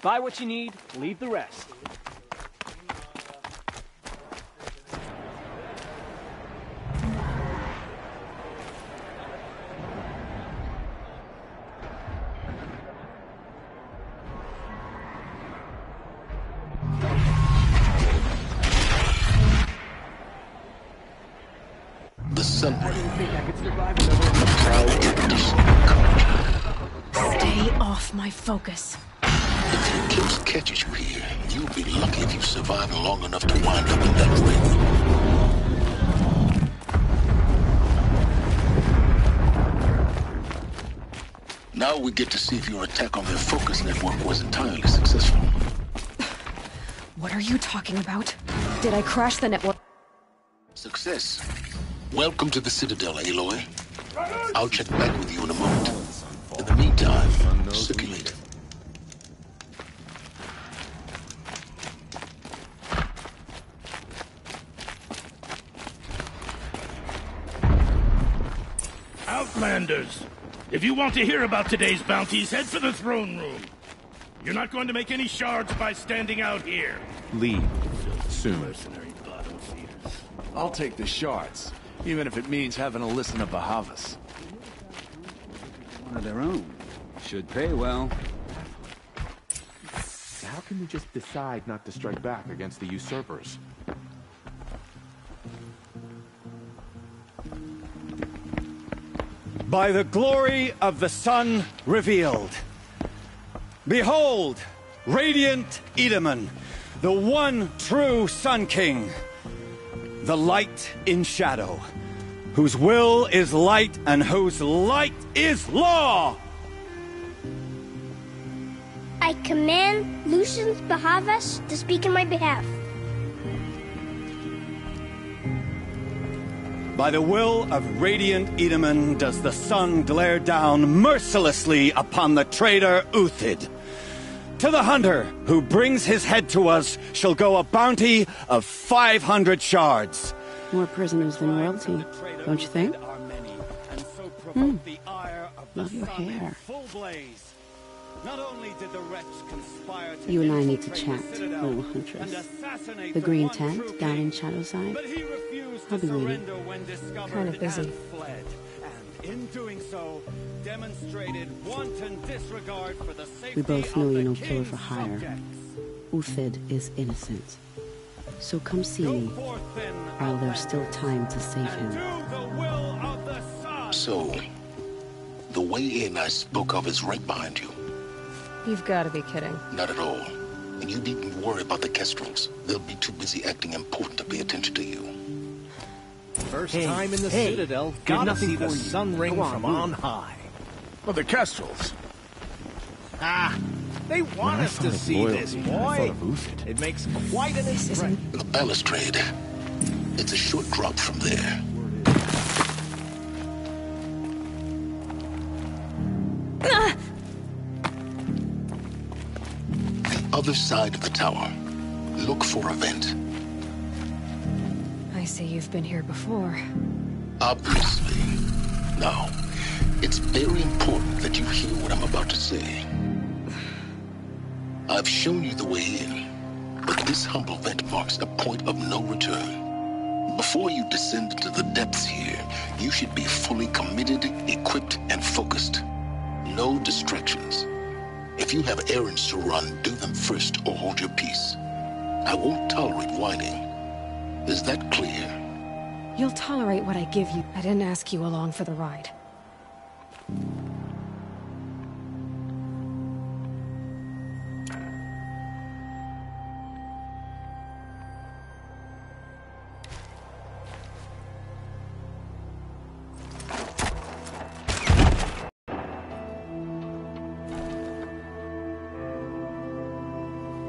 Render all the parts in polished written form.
Buy what you need, leave the rest. The sun. I didn't think I could survive Stay off my focus. If the eclipse catches you here, you'll be lucky if you survive long enough to wind up in that ring. Now we get to see if your attack on their focus network was entirely successful. What are you talking about? Did I crash the network? Success. Welcome to the Citadel, Aloy. I'll check back with you in a moment. In the meantime, circulate. Outlanders! If you want to hear about today's bounties, head for the throne room. You're not going to make any shards by standing out here. Leave. Soon. Mercenary bottom feeders. I'll take the shards, even if it means having to listen to Bahavas. One of their own. Should pay well. How can we just decide not to strike back against the usurpers? By the glory of the sun revealed. Behold, radiant Edaman, the one true Sun King. The light in shadow, whose will is light and whose light is law! I command Lucius Bahavas to speak in my behalf. By the will of radiant Edaman does the sun glare down mercilessly upon the traitor Uthid. To the hunter who brings his head to us shall go a bounty of 500 shards. More prisoners than royalty, don't you think? Love your hair. Not only did the wretch conspire to You and I need to chat, little huntress. The green tent down in Shadowside. I'll be waiting. Kind of busy. Fled, and in doing so, demonstrated wanton disregard for the safety We both know of you're the no killer king's for hire. subjects. Uthid is innocent. So come see me while there's still time to save him. So, the way in I spoke of is right behind you. You've got to be kidding. Not at all. And you needn't worry about the Kestrels. They'll be too busy acting important to pay attention to you. First time in the Citadel, gotta see the sun ring from on high. Well, the Kestrels. Ah, they want us to see this, boy. It makes quite an impression. The balustrade. It's a short drop from there. The other side of the tower. Look for a vent. I see you've been here before. Obviously. Now, it's very important that you hear what I'm about to say. I've shown you the way in, but this humble vent marks a point of no return. Before you descend into the depths here, you should be fully committed, equipped, and focused. No distractions. If you have errands to run, do them first or hold your peace. I won't tolerate whining. Is that clear? You'll tolerate what I give you. I didn't ask you along for the ride.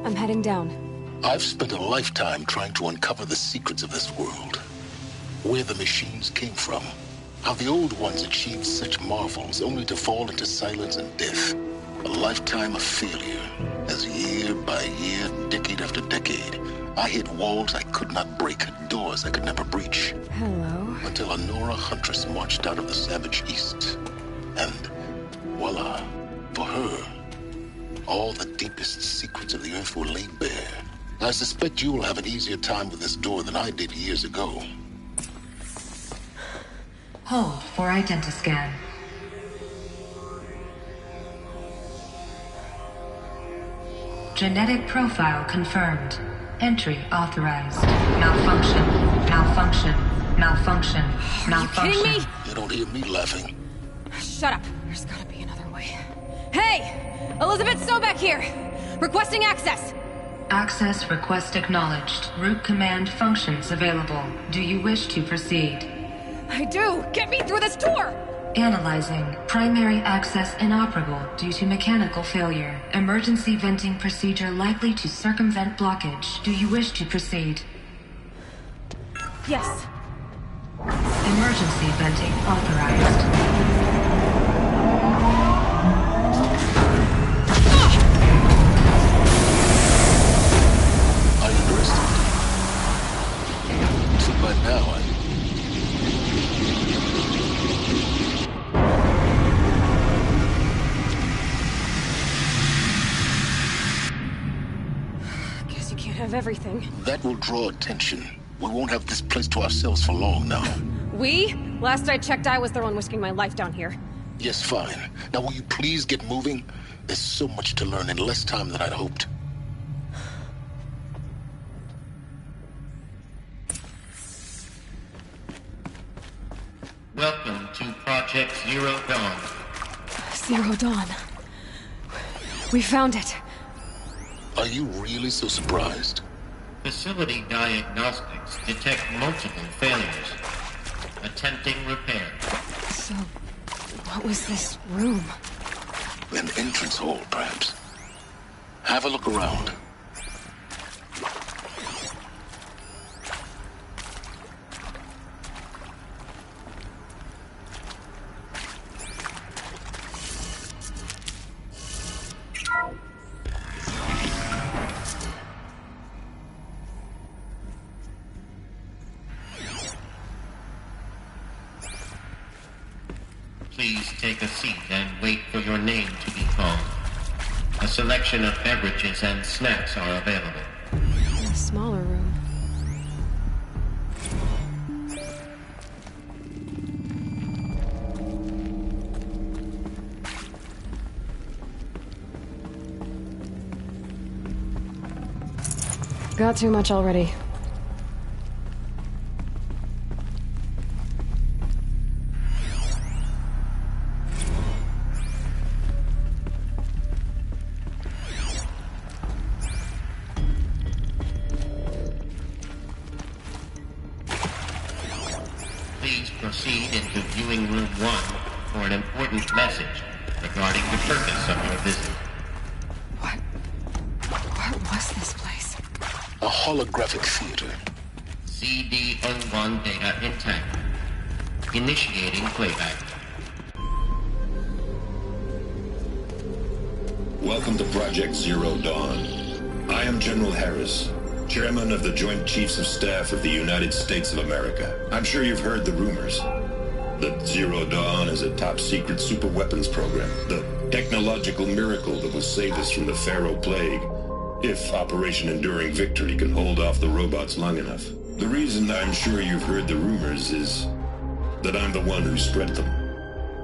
I'm heading down. I've spent a lifetime trying to uncover the secrets of this world. Where the machines came from. How the old ones achieved such marvels only to fall into silence and death. A lifetime of failure, as year by year, decade after decade, I hit walls I could not break, doors I could never breach. Hello. Until a Nora huntress marched out of the savage east. And voila, for her, all the deepest secrets of the Earth were laid bare. I suspect you will have an easier time with this door than I did years ago. Hold for identiscan. Genetic profile confirmed. Entry authorized. Malfunction. Malfunction. Malfunction. Malfunction. Are you kidding me? You don't hear me laughing. Shut up. There's gotta be another way. Hey! Elizabeth Sobek here! Requesting access! Access request acknowledged. Root command functions available. Do you wish to proceed? I do! Get me through this door! Analyzing. Primary access inoperable due to mechanical failure. Emergency venting procedure likely to circumvent blockage. Do you wish to proceed? Yes. Emergency venting authorized. By now, Guess you can't have everything. That will draw attention. We won't have this place to ourselves for long now. We? Last I checked, I was the one risking my life down here. Yes, fine. Now will you please get moving? There's so much to learn in less time than I'd hoped. Welcome to Project Zero Dawn. Zero Dawn. We found it. Are you really so surprised? Facility diagnostics detect multiple failures. Attempting repair. So, what was this room? An entrance hall, perhaps. Have a look around. Please take a seat and wait for your name to be called. A selection of beverages and snacks are available. In a smaller room. Got too much already. Please proceed into viewing room 1 for an important message regarding the purpose of your visit. What was this place? A holographic theater. CD01 data intact. Initiating playback. Welcome to Project Zero Dawn. I am General Harris, Chairman of the Joint Chiefs of Staff of the United States of America. I'm sure you've heard the rumors that Zero Dawn is a top-secret superweapons program, the technological miracle that will save us from the Pharaoh Plague, if Operation Enduring Victory can hold off the robots long enough. The reason I'm sure you've heard the rumors is that I'm the one who spread them,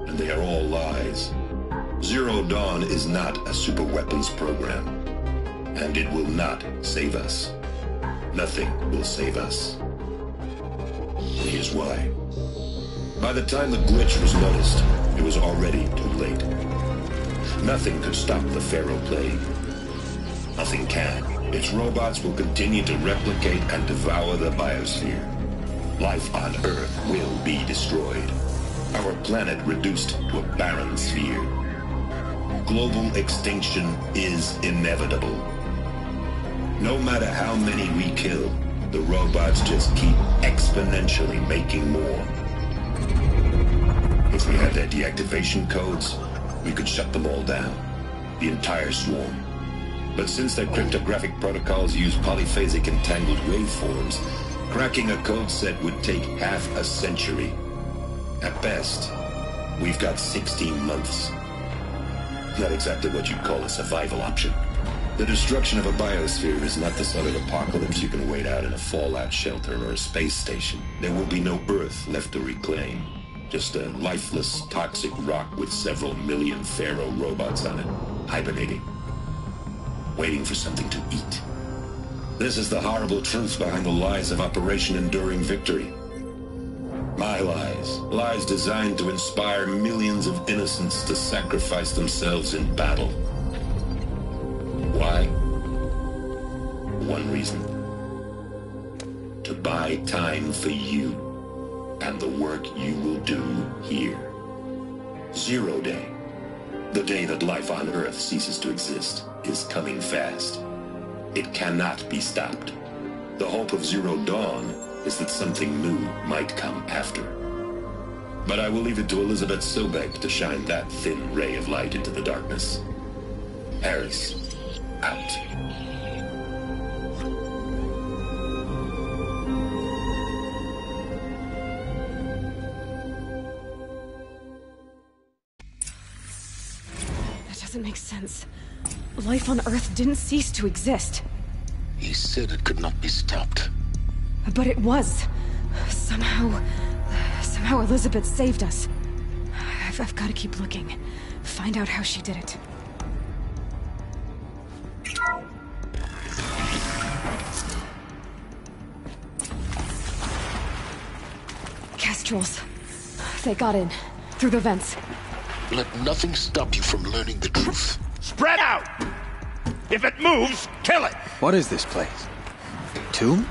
and they are all lies. Zero Dawn is not a superweapons program, and it will not save us. Nothing will save us. Here's why. By the time the glitch was noticed, it was already too late. Nothing could stop the Pharaoh Plague. Nothing can. Its robots will continue to replicate and devour the biosphere. Life on Earth will be destroyed. Our planet reduced to a barren sphere. Global extinction is inevitable. No matter how many we kill, the robots just keep exponentially making more. If we had their deactivation codes, we could shut them all down. The entire swarm. But since their cryptographic protocols use polyphasic entangled waveforms, cracking a code set would take half a century. At best, we've got 16 months. Not exactly what you'd call a survival option. The destruction of a biosphere is not the sort of apocalypse you can wait out in a fallout shelter or a space station. There will be no Earth left to reclaim. Just a lifeless, toxic rock with several million Pharaoh robots on it, hibernating, waiting for something to eat. This is the horrible truth behind the lies of Operation Enduring Victory. My lies. Lies designed to inspire millions of innocents to sacrifice themselves in battle. Why? One reason. To buy time for you and the work you will do here. Zero Day, the day that life on Earth ceases to exist, is coming fast. It cannot be stopped. The hope of Zero Dawn is that something new might come after. But I will leave it to Elizabeth Sobek to shine that thin ray of light into the darkness. Harris, out. That doesn't make sense. Life on Earth didn't cease to exist. He said it could not be stopped. But it was. Somehow Elizabeth saved us. I've got to keep looking. Find out how she did it. Kestrels. They got in. Through the vents. Let nothing stop you from learning the truth. Spread out! If it moves, kill it! What is this place? Tomb?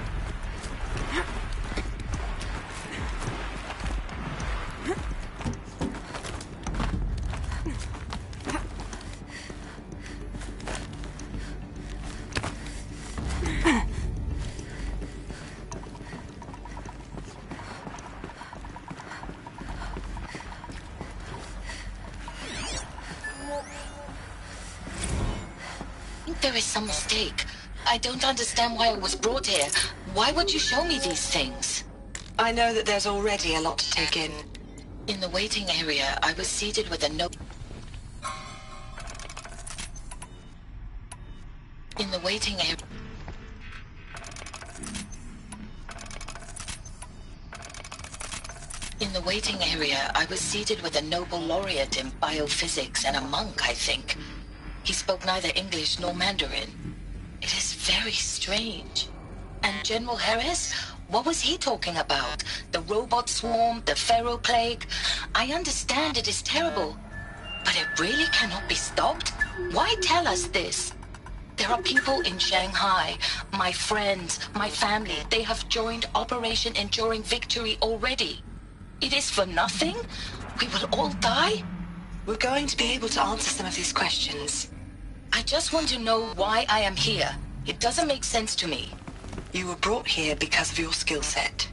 There is some mistake. I don't understand why I was brought here. Why would you show me these things? I know that there's already a lot to take in. In the waiting area, I was seated with a note. In the waiting area. In the waiting area, I was seated with a Nobel laureate in biophysics and a monk, I think. He spoke neither English nor Mandarin. It is very strange. And General Harris? What was he talking about? The robot swarm, the Pharaoh plague? I understand it is terrible, but it really cannot be stopped? Why tell us this? There are people in Shanghai, my friends, my family. They have joined Operation Enduring Victory already. It is for nothing? We will all die? We're going to be able to answer some of these questions. I just want to know why I am here. It doesn't make sense to me. You were brought here because of your skill set.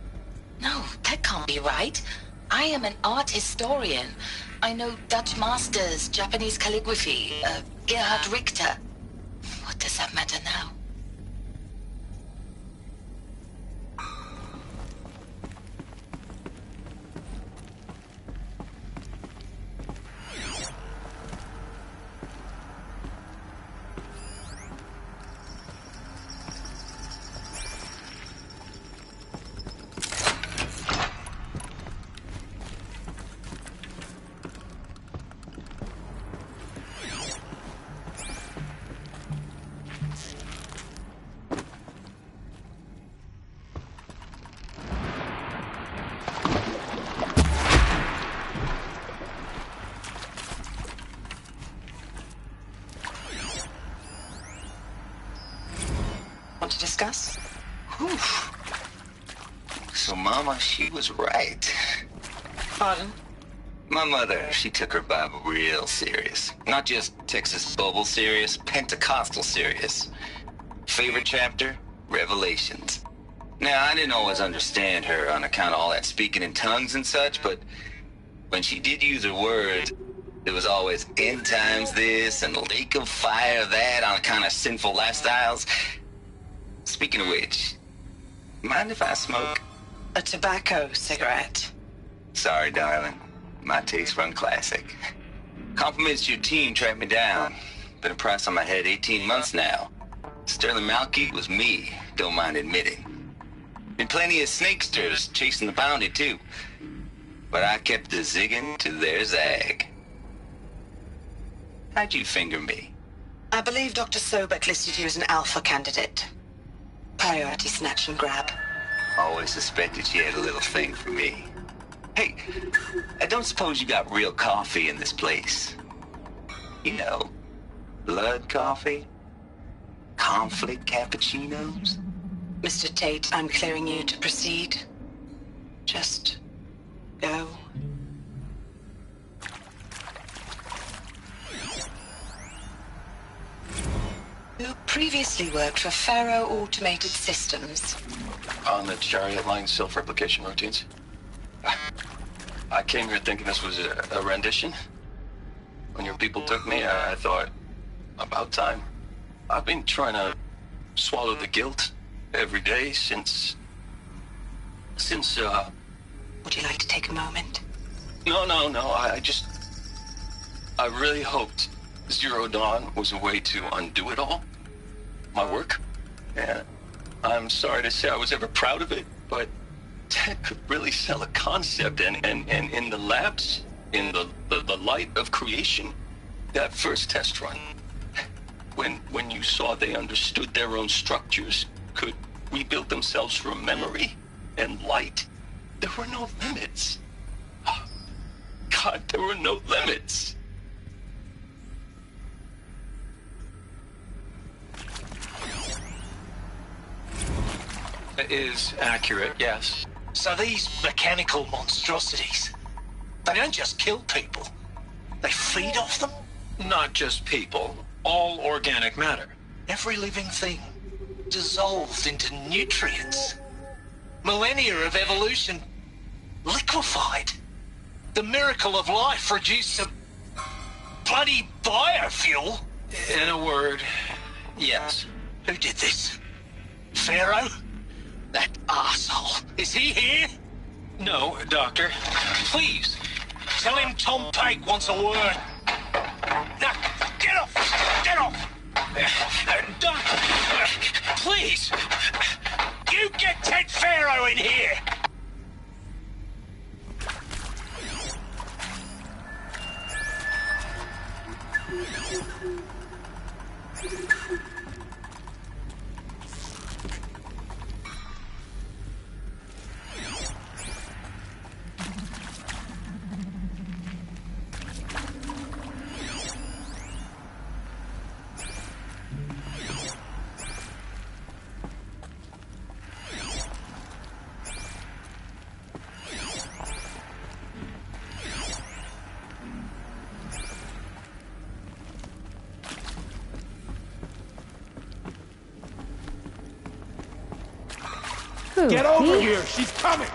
No, that can't be right. I am an art historian. I know Dutch masters, Japanese calligraphy, Gerhard Richter. What does that matter now? Want to discuss? Oof. So Mama, she was right. Pardon? My mother, she took her Bible real serious. Not just Texas Bubble serious, Pentecostal serious. Favorite chapter? Revelations. Now, I didn't always understand her on account of all that speaking in tongues and such, but when she did use her words, there was always end times this and lake of fire that on account of sinful lifestyles. Speaking of which, mind if I smoke? A tobacco cigarette. Sorry, darling. My taste run classic. Compliments to your team tracked me down. Been a price on my head 18 months now. Sterling Malky was me, don't mind admitting. Been plenty of snakesters chasing the bounty too. But I kept the zigging to their zag. How'd you finger me? I believe Dr. Sobek listed you as an alpha candidate. Priority snatch and grab. Always suspected she had a little thing for me. Hey, I don't suppose you got real coffee in this place? You know, blood coffee? Conflict cappuccinos? Mr. Tate, I'm clearing you to proceed. Just go. You previously worked for Faro Automated Systems. On the Chariot Line self-replication routines? I came here thinking this was a rendition. When your people took me, I thought, about time. I've been trying to swallow the guilt every day since... Would you like to take a moment? No, I really hoped Zero Dawn was a way to undo it all. My work. And I'm sorry to say I was ever proud of it, but Ted could really sell a concept, and in the labs, in the light of creation, that first test run, when you saw they understood their own structures, could rebuild themselves from memory and light, there were no limits. God, there were no limits. It is accurate, yes. So these mechanical monstrosities, they don't just kill people, they feed off them? Not just people, all organic matter. Every living thing, dissolved into nutrients. Millennia of evolution, liquefied. The miracle of life reduced to bloody biofuel. In a word, yes. Who did this? Pharaoh? That arsehole. Is he here? No, Doctor. Please, tell him Tom Pake wants a word. Now, get off! Get off! Doctor, please! You get Ted Pharaoh in here! Get over here! She's coming!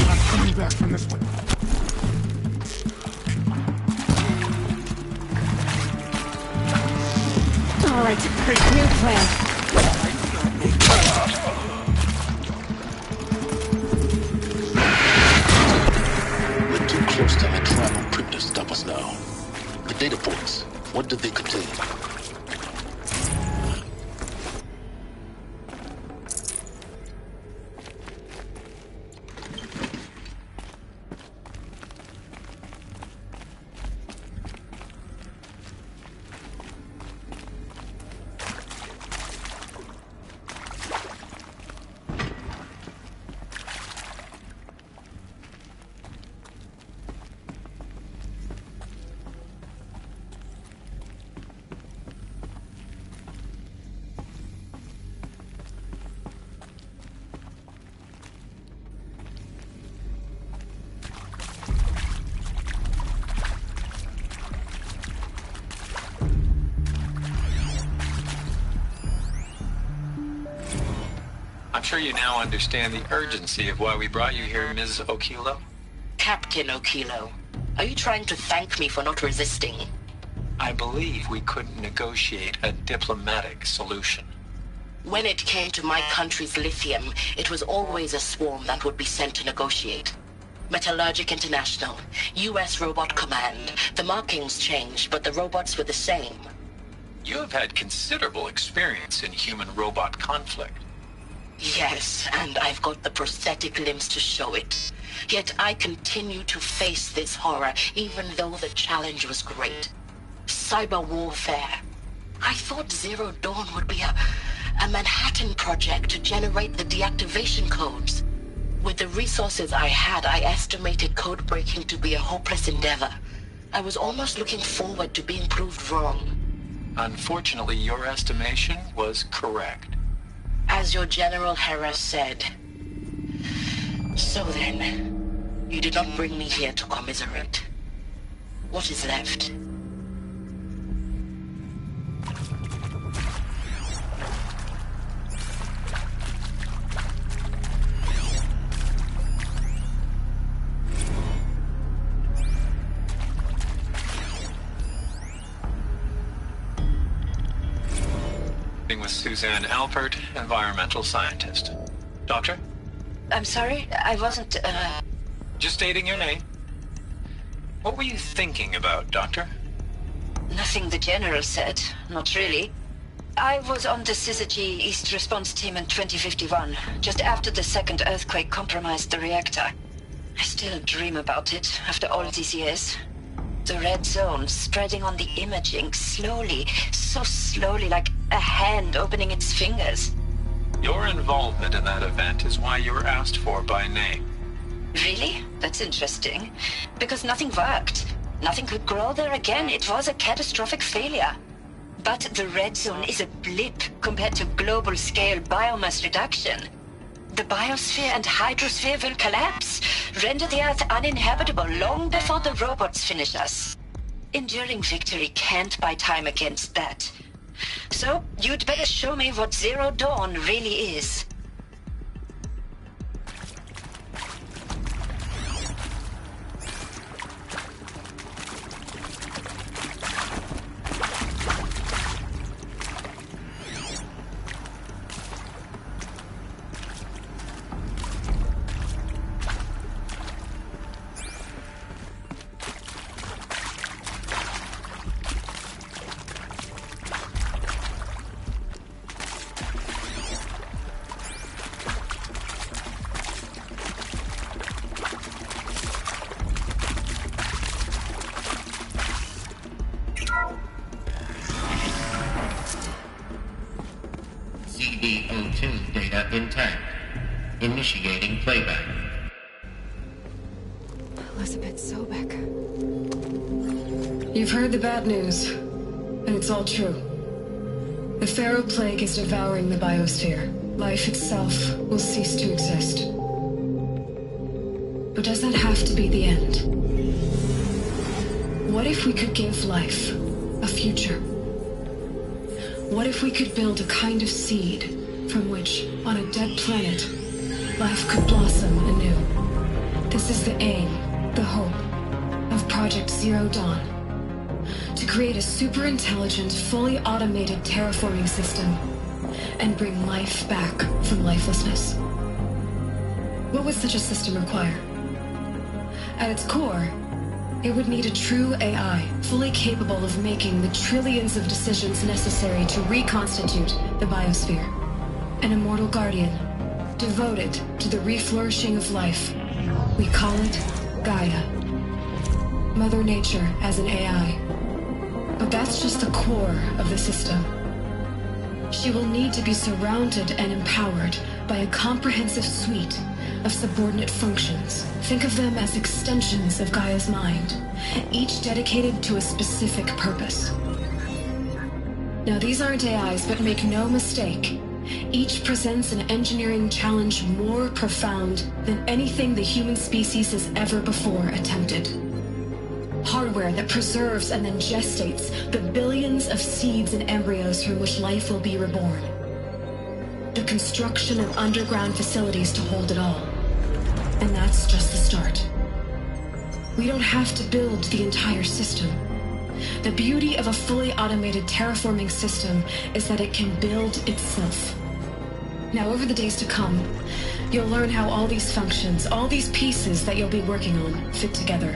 I'm coming back from this way. All right, new plan. We're too close to the travel crypt to stop us now. The data ports, what did they contain? I'm sure you now understand the urgency of why we brought you here, Ms. Okilo. Captain Okilo, are you trying to thank me for not resisting? I believe we couldn't negotiate a diplomatic solution. When it came to my country's lithium, it was always a swarm that would be sent to negotiate. Metallurgic International, U.S. Robot Command. The markings changed, but the robots were the same. You have had considerable experience in human-robot conflict. Yes, and I've got the prosthetic limbs to show it. Yet I continue to face this horror, even though the challenge was great. Cyber warfare. I thought Zero Dawn would be a Manhattan project to generate the deactivation codes. With the resources I had, I estimated code breaking to be a hopeless endeavor. I was almost looking forward to being proved wrong. Unfortunately, your estimation was correct. As your General Hera said. So then, you did not bring me here to commiserate. What is left? With Suzanne Alpert, environmental scientist. Doctor? I'm sorry, I wasn't, Just stating your name. What were you thinking about, Doctor? Nothing the General said, not really. I was on the Syzygy East Response Team in 2051, just after the second earthquake compromised the reactor. I still dream about it, after all these years. The red zone spreading on the imaging, slowly, so slowly, like a hand opening its fingers. Your involvement in that event is why you were asked for by name. Really? That's interesting. Because nothing worked. Nothing could grow there again. It was a catastrophic failure. But the red zone is a blip compared to global-scale biomass reduction. The biosphere and hydrosphere will collapse, render the Earth uninhabitable long before the robots finish us. Enduring victory can't buy time against that. So, you'd better show me what Zero Dawn really is. CD02 data intact. Initiating playback. Elizabeth Sobek. You've heard the bad news, and it's all true. The Pharaoh Plague is devouring the biosphere. Life itself will cease to exist. But does that have to be the end? What if we could give life a future? What if we could build a kind of seed from which, on a dead planet, life could blossom anew? This is the aim, the hope, of Project Zero Dawn. To create a super-intelligent, fully automated terraforming system and bring life back from lifelessness. What would such a system require? At its core, it would need a true AI, fully capable of making the trillions of decisions necessary to reconstitute the biosphere. An immortal guardian, devoted to the reflourishing of life. We call it Gaia. Mother Nature as an AI. But that's just the core of the system. She will need to be surrounded and empowered by a comprehensive suite of subordinate functions. Think of them as extensions of Gaia's mind, each dedicated to a specific purpose. Now, these aren't AIs, but make no mistake, each presents an engineering challenge more profound than anything the human species has ever before attempted. Hardware that preserves and then gestates the billions of seeds and embryos from which life will be reborn. the construction of underground facilities to hold it all. And that's just the start. We don't have to build the entire system. The beauty of a fully automated terraforming system is that it can build itself. Now, over the days to come, you'll learn how all these functions, all these pieces that you'll be working on, fit together.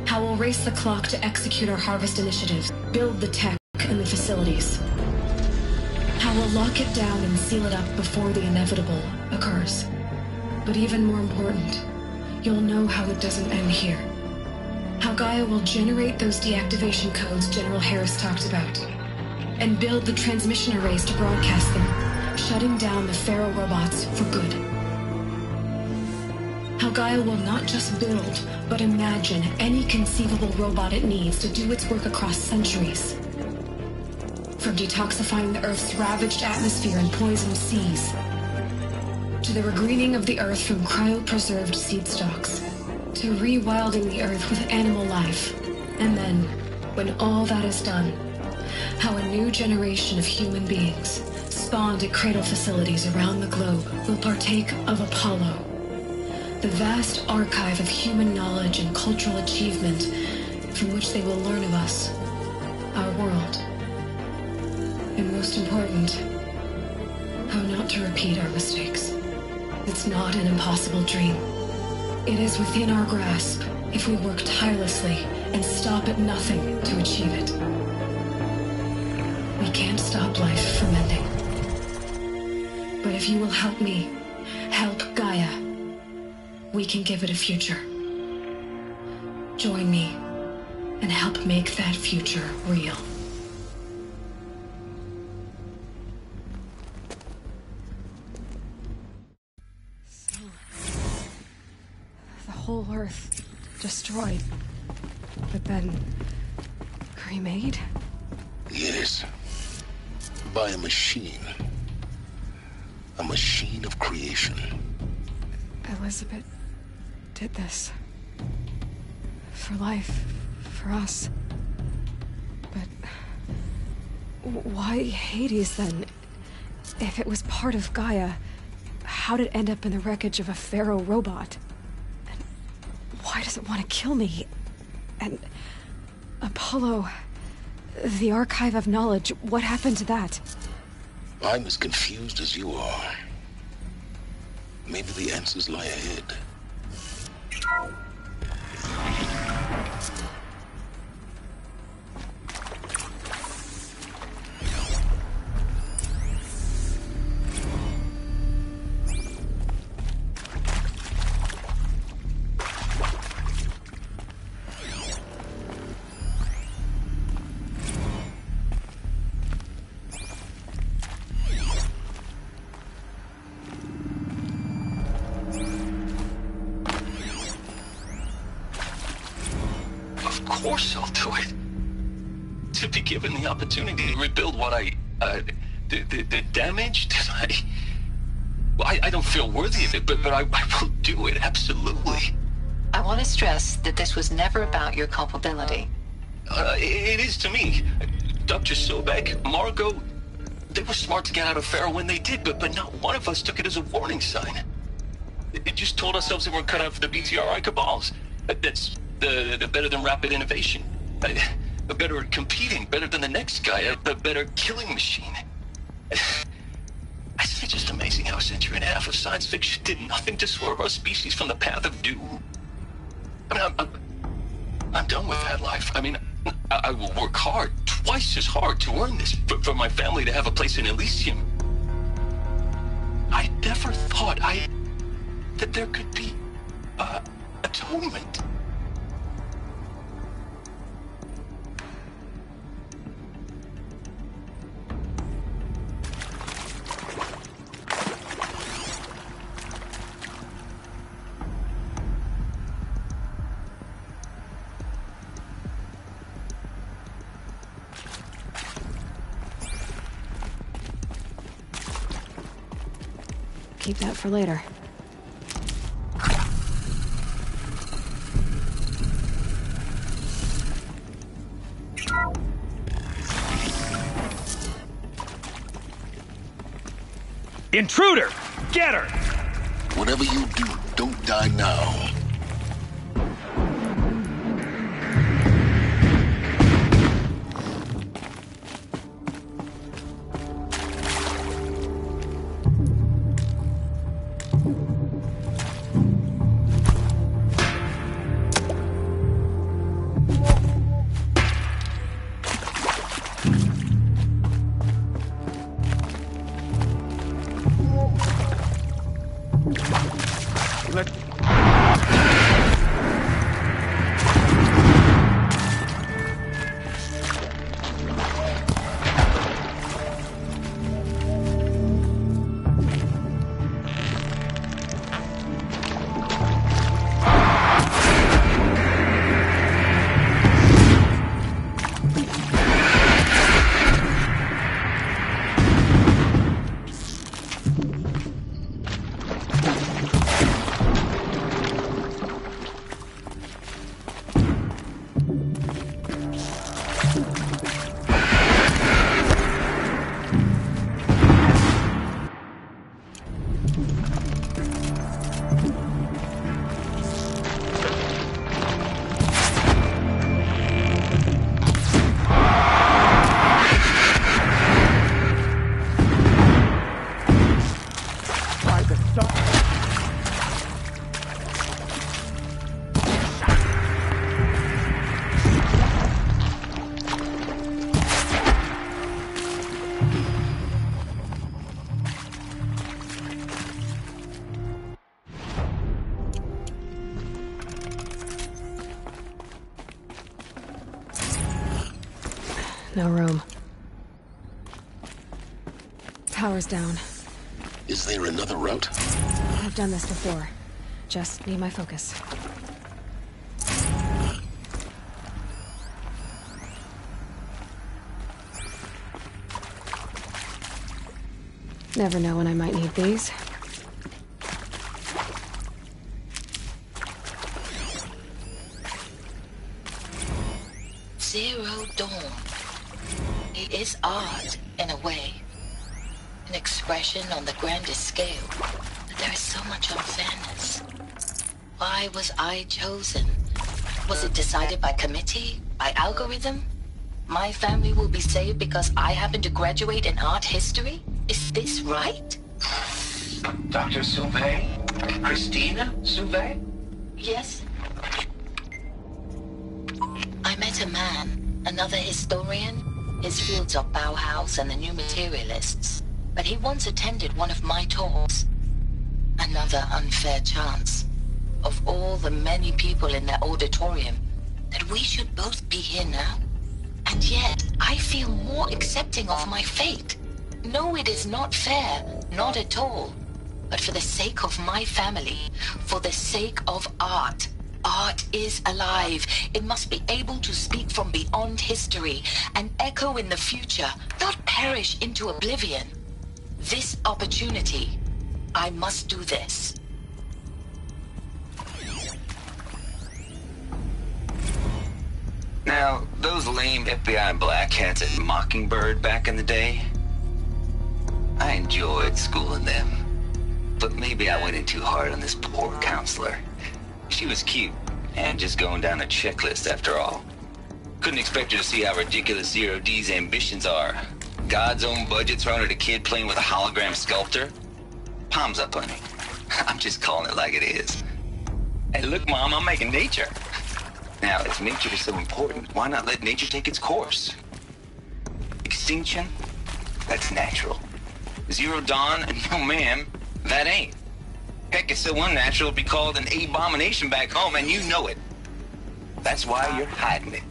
How we'll race the clock to execute our harvest initiatives, build the tech and the facilities. How we'll lock it down and seal it up before the inevitable occurs. But even more important, you'll know how it doesn't end here. How Gaia will generate those deactivation codes General Harris talked about, and build the transmission arrays to broadcast them, shutting down the Pharaoh robots for good. How Gaia will not just build, but imagine any conceivable robot it needs to do its work across centuries. From detoxifying the Earth's ravaged atmosphere and poisoned seas, to the regreening of the Earth from cryopreserved seed stalks, to rewilding the Earth with animal life. And then, when all that is done, how a new generation of human beings, spawned at cradle facilities around the globe, will partake of Apollo, the vast archive of human knowledge and cultural achievement from which they will learn of us, our world. And most important, how not to repeat our mistakes. It's not an impossible dream. It is within our grasp if we work tirelessly and stop at nothing to achieve it. We can't stop life from ending. But if you will help me, help Gaia, we can give it a future. Join me and help make that future real. Whole Earth destroyed, but then remade? Yes. By a machine. A machine of creation. Elizabeth did this. For life, for us. But why Hades then? If it was part of Gaia, how'd it end up in the wreckage of a Pharaoh robot? Why does it want to kill me? And Apollo, the archive of knowledge, what happened to that? I'm as confused as you are. Maybe the answers lie ahead. Of course I'll do it. To be given the opportunity to rebuild what the damage that I don't feel worthy of it, but I will do it, absolutely. I want to stress that this was never about your culpability. It is to me. Dr. Sobek, Margot, they were smart to get out of Pharaoh when they did, but not one of us took it as a warning sign. It just told ourselves that we're cut out for the BTRI cabals. That's the better than rapid innovation. Better at competing, better than the next guy, a better killing machine. Isn't it just amazing how a century and a half of science fiction did nothing to swerve our species from the path of doom? I mean, I'm done with that life. I mean, I will work hard, twice as hard, to earn this, for my family to have a place in Elysium. I never thought that there could be atonement. Keep that for later. Intruder! Get her! Whatever you do, don't die now. No room. Power's down. Is there another route? I've done this before. Just need my focus. Never know when I might need these. Zero Dawn. It is art, in a way. An expression on the grandest scale. But there is so much unfairness. Why was I chosen? Was it decided by committee? By algorithm? My family will be saved because I happen to graduate in art history? Is this right? Dr. Sauvé? Christina Sauvé? Yes. I met a man, another historian. His fields are Bauhaus and the New Materialists. But he once attended one of my talks. Another unfair chance. Of all the many people in that auditorium, that we should both be here now. And yet, I feel more accepting of my fate. No, it is not fair, not at all. But for the sake of my family, for the sake of art, art is alive. It must be able to speak from beyond history and echo in the future, not perish into oblivion. This opportunity, I must do this. Now, those lame FBI black hats at Mockingbird back in the day, I enjoyed schooling them. But maybe I went in too hard on this poor counselor. She was cute, and just going down a checklist after all. Couldn't expect her to see how ridiculous Zero D's ambitions are. God's own budget thrown at a kid playing with a hologram sculptor? Palms up, honey. I'm just calling it like it is. Hey, look, Mom, I'm making nature. Now, if nature is so important, why not let nature take its course? Extinction? That's natural. Zero Dawn? No, ma'am, that ain't. Heck, it's so unnatural it'd be called an abomination back home, and you know it. That's why you're hiding it.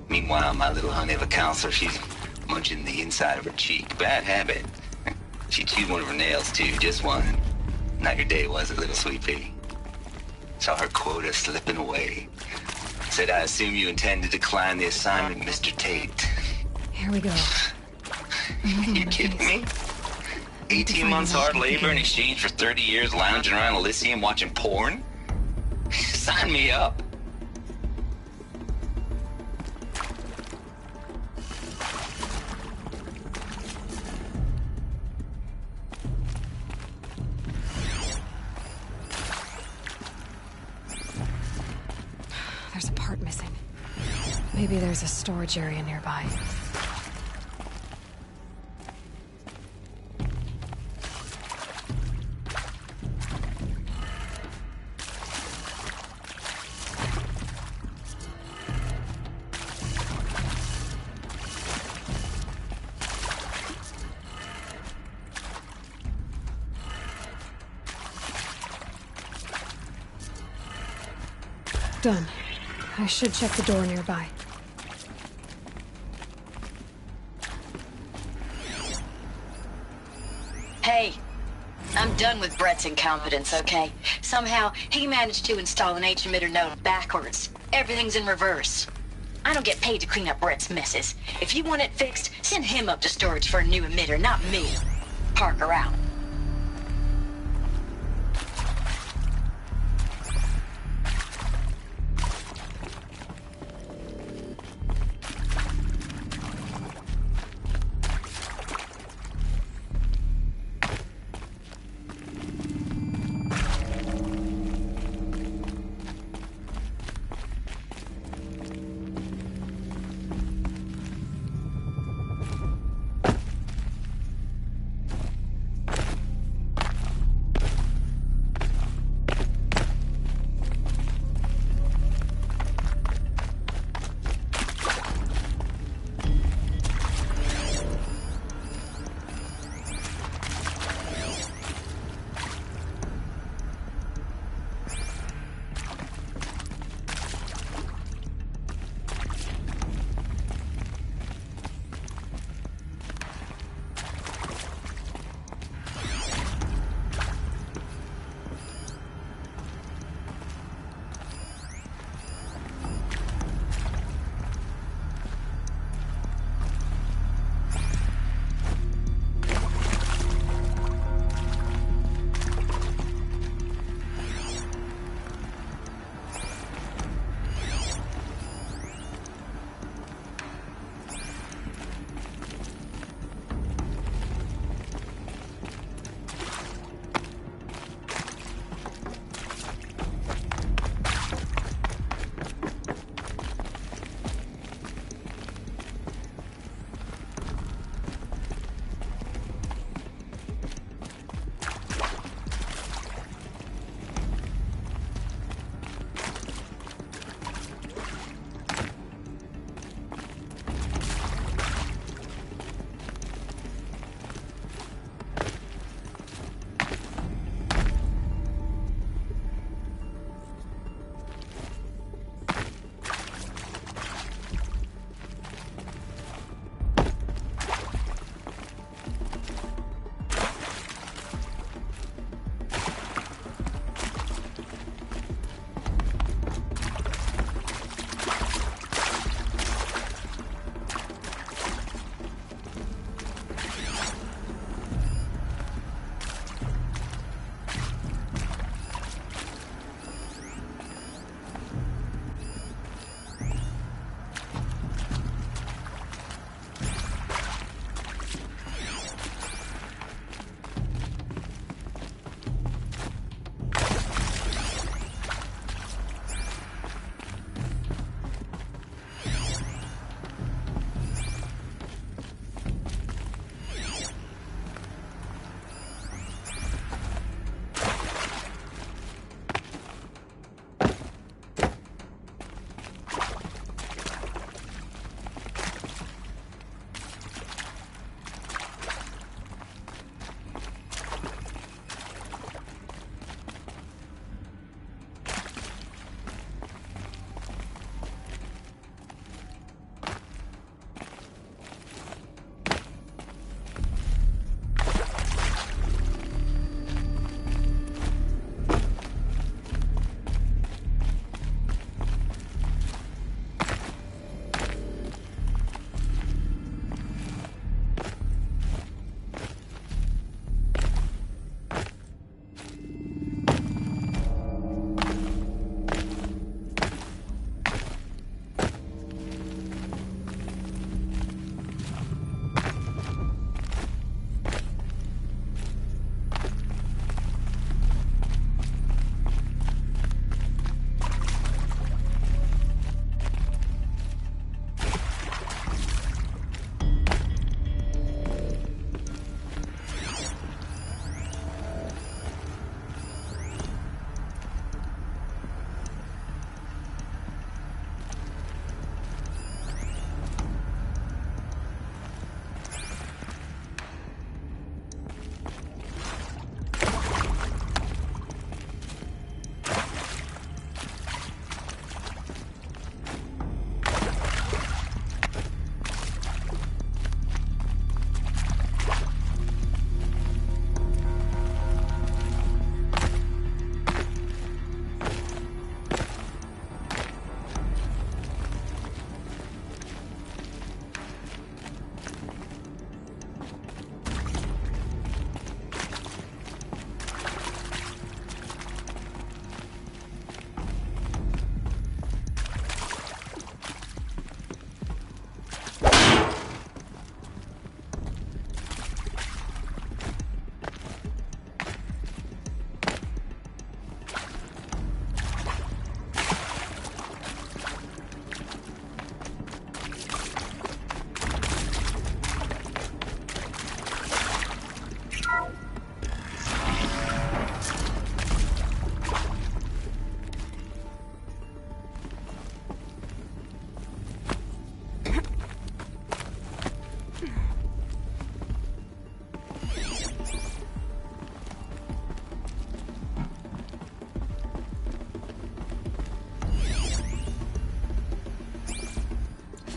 Meanwhile, my little honey of a counselor, she's munching the inside of her cheek. Bad habit. She chewed one of her nails, too, just one. Not your day, was it, little sweet pea? Saw her quota slipping away. Said, I assume you intend to decline the assignment, Mr. Tate. Here we go. You kidding me? 18 months hard labor in exchange for 30 years lounging around Elysium watching porn? Sign me up. Maybe there's a storage area nearby. Done. I should check the door nearby. Hey, I'm done with Brett's incompetence, okay? Somehow, he managed to install an H-emitter node backwards. Everything's in reverse. I don't get paid to clean up Brett's messes. If you want it fixed, send him up to storage for a new emitter, not me. Parker out.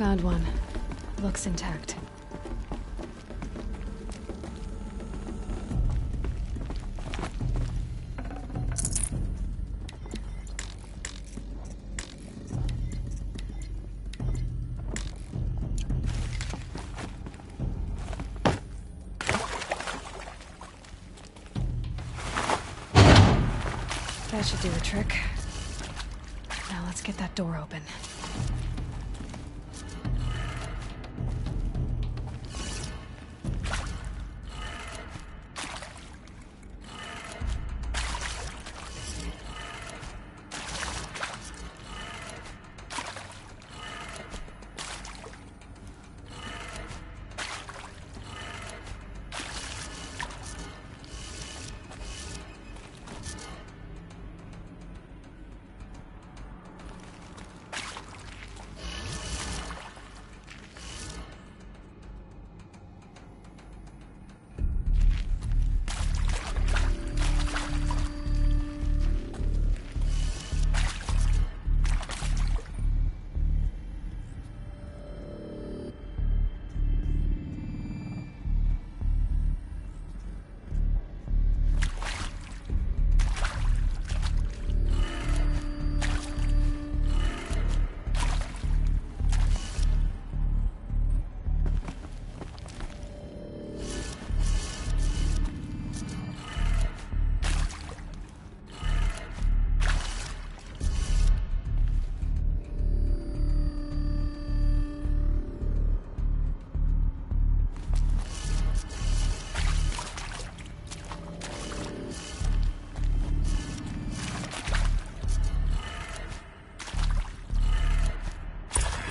Found one. Looks intact. That should do the trick. Now let's get that door open.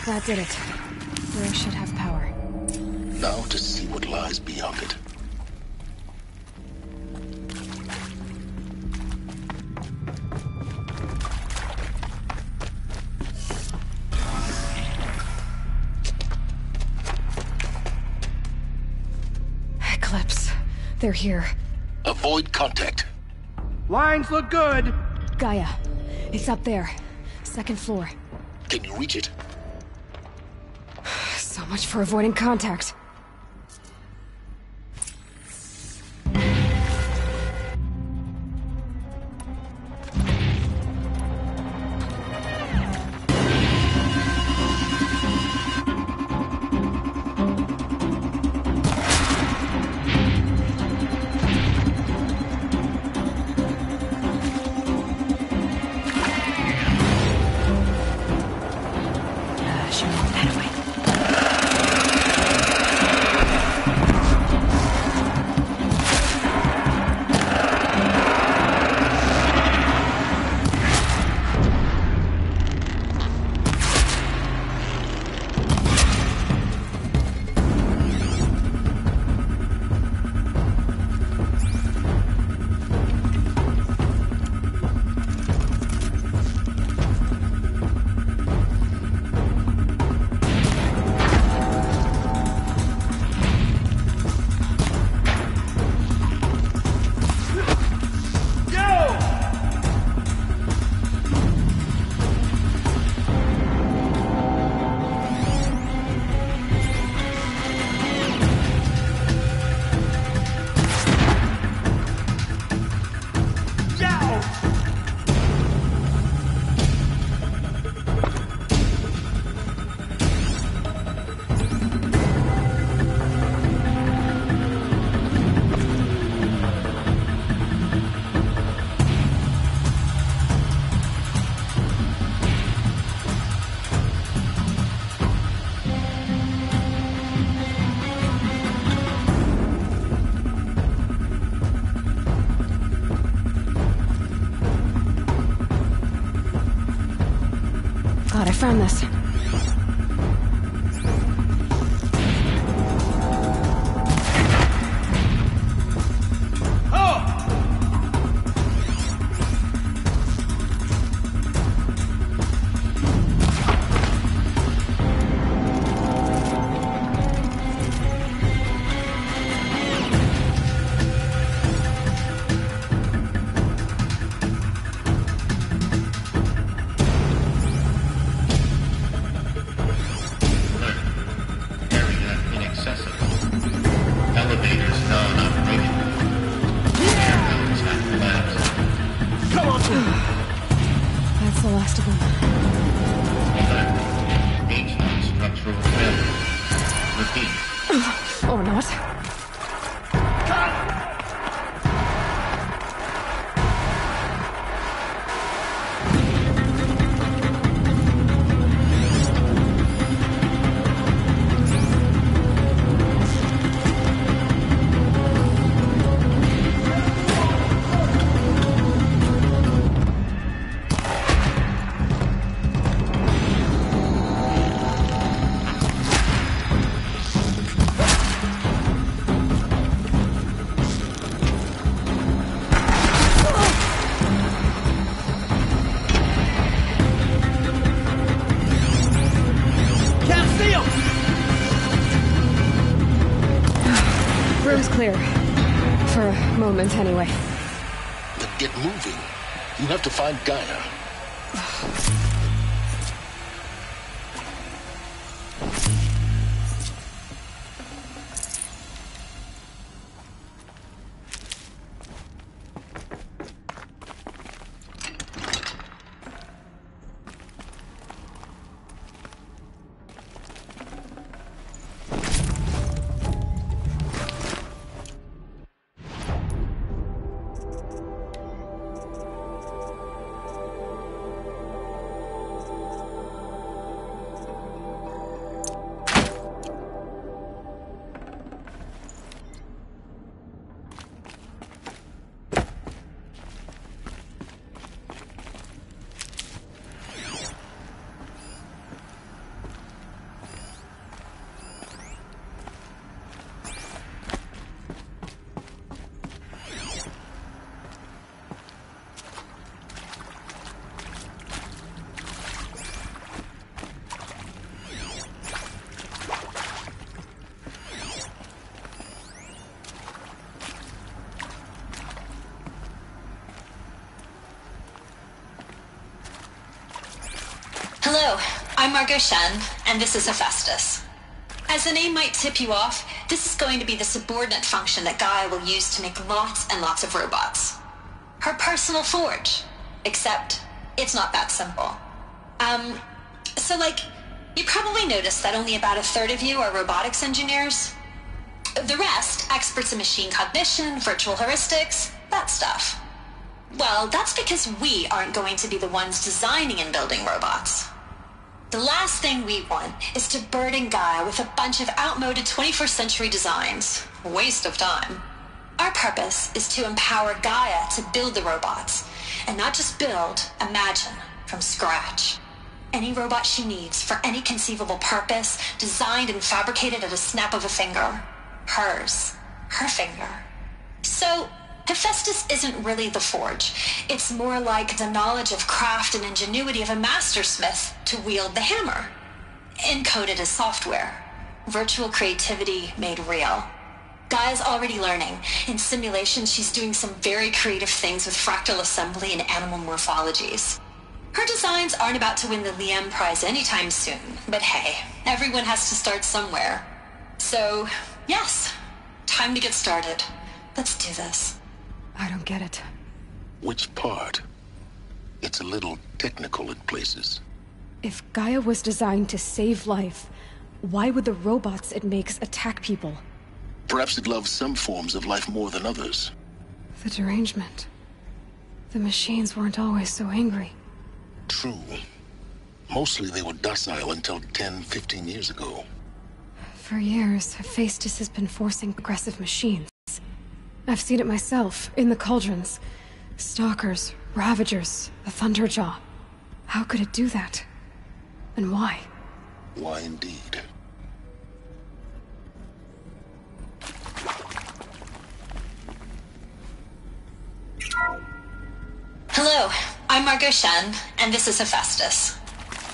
That did it. Door should have power. Now to see what lies beyond it. Eclipse. They're here. Avoid contact. Lines look good. Gaia. It's up there. Second floor. Can you reach it? So much for avoiding contact. I found this. last of them. Ancient structural failure. Repeat. Or not. Clear. For a moment, anyway. Then get moving. You have to find Gaia. Hello, I'm Margot Shen, and this is Hephaestus. As the name might tip you off, this is going to be the subordinate function that Gaia will use to make lots and lots of robots. Her personal forge. Except, it's not that simple. You probably noticed that only about a third of you are robotics engineers. The rest, experts in machine cognition, virtual heuristics, that stuff. Well, that's because we aren't going to be the ones designing and building robots. The last thing we want is to burden Gaia with a bunch of outmoded 21st century designs. Waste of time. Our purpose is to empower Gaia to build the robots, and not just build, imagine, from scratch. Any robot she needs for any conceivable purpose, designed and fabricated at a snap of a finger. Hers. Her finger. So, Hephaestus isn't really the forge. It's more like the knowledge of craft and ingenuity of a mastersmith to wield the hammer. Encoded as software. Virtual creativity made real. Gaia's already learning. In simulations, she's doing some very creative things with fractal assembly and animal morphologies. Her designs aren't about to win the Liam Prize anytime soon, but hey, everyone has to start somewhere. So, yes, time to get started. Let's do this. I don't get it. Which part? It's a little technical in places. If Gaia was designed to save life, why would the robots it makes attack people? Perhaps it loves some forms of life more than others. The derangement. The machines weren't always so angry. True. Mostly they were docile until 10, 15 years ago. For years, Hephaestus has been forcing aggressive machines. I've seen it myself, in the cauldrons. Stalkers, Ravagers, the Thunderjaw. How could it do that? And why? Why indeed? Hello, I'm Margot Shen, and this is Hephaestus.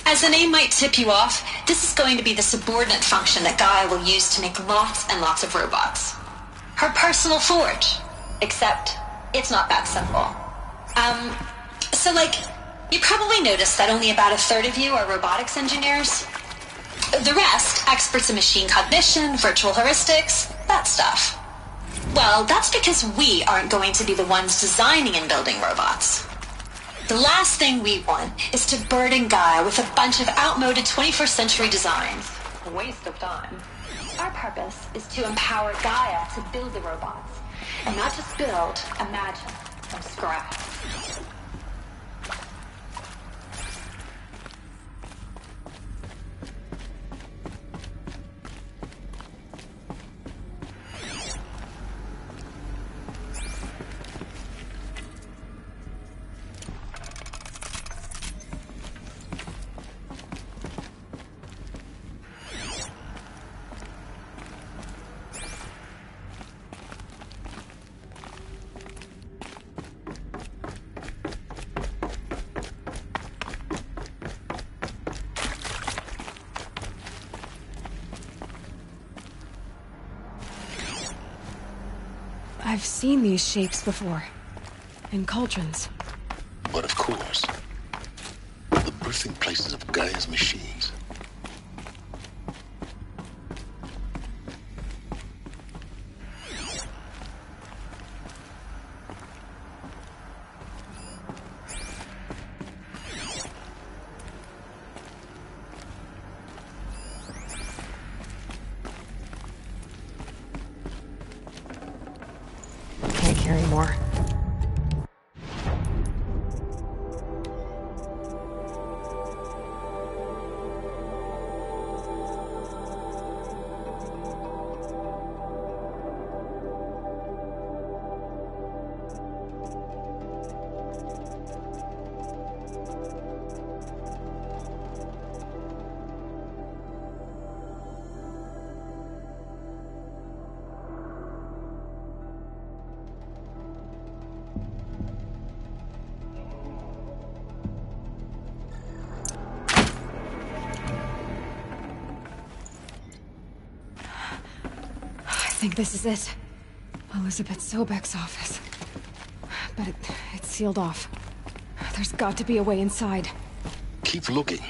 As the name might tip you off, this is going to be the subordinate function that Gaia will use to make lots and lots of robots. Her personal forge. Except, it's not that simple. You probably noticed that only about a third of you are robotics engineers. The rest, experts in machine cognition, virtual heuristics, that stuff. Well, that's because we aren't going to be the ones designing and building robots. The last thing we want is to burden Gaia with a bunch of outmoded 21st century designs. A waste of time. Our purpose is to empower Gaia to build the robots. And not just build, imagine, from scratch. I've seen these shapes before. In cauldrons. But of course, the birthing places of Gaia's machines. Can't carry more. I think this is it. Elizabeth Sobek's office. But it's sealed off. There's got to be a way inside. Keep looking.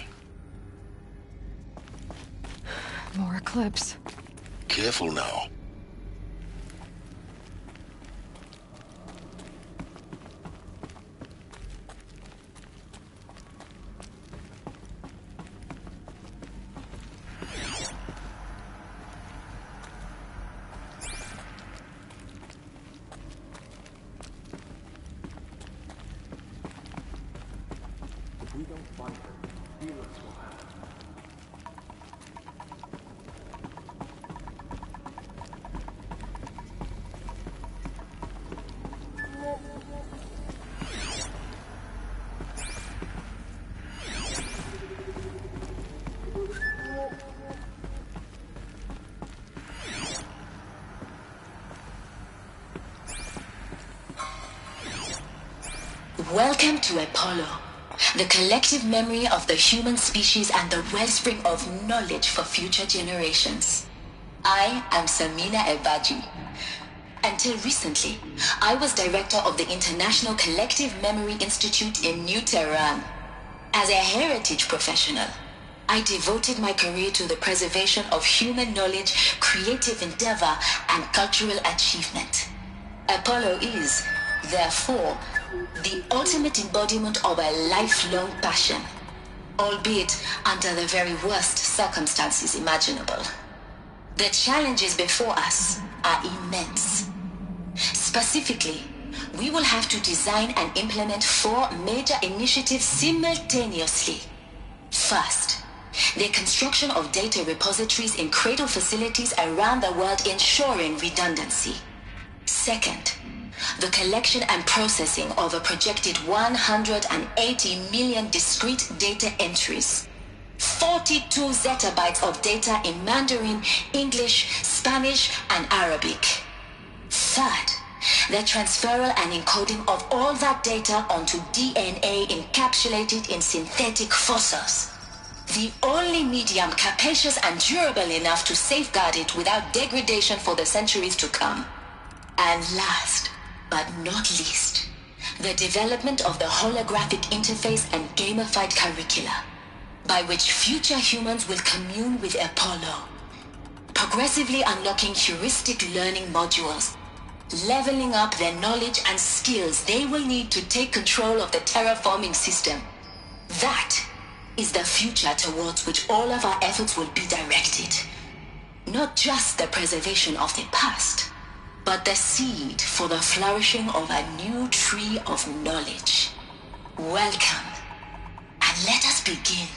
More Eclipse. Careful now. We don't find her. Felix will have her. Welcome to Apollo, the collective memory of the human species and the wellspring of knowledge for future generations. I am Samina Ebaji. Until recently, I was director of the International Collective Memory Institute in New Tehran. As a heritage professional, I devoted my career to the preservation of human knowledge, creative endeavor, and cultural achievement. Apollo is, therefore, the ultimate embodiment of a lifelong passion, albeit under the very worst circumstances imaginable. The challenges before us are immense. Specifically, we will have to design and implement 4 major initiatives simultaneously. First, the construction of data repositories in cradle facilities around the world ensuring redundancy. Second, the collection and processing of a projected 180 million discrete data entries, 42 zettabytes of data in Mandarin, English, Spanish, and Arabic. Third, the transferal and encoding of all that data onto DNA encapsulated in synthetic fossils. The only medium capacious and durable enough to safeguard it without degradation for the centuries to come. And last, but not least, the development of the holographic interface and gamified curricula, by which future humans will commune with Apollo, progressively unlocking heuristic learning modules, leveling up their knowledge and skills they will need to take control of the terraforming system. That is the future towards which all of our efforts will be directed. Not just the preservation of the past, but the seed for the flourishing of a new tree of knowledge. Welcome, and let us begin.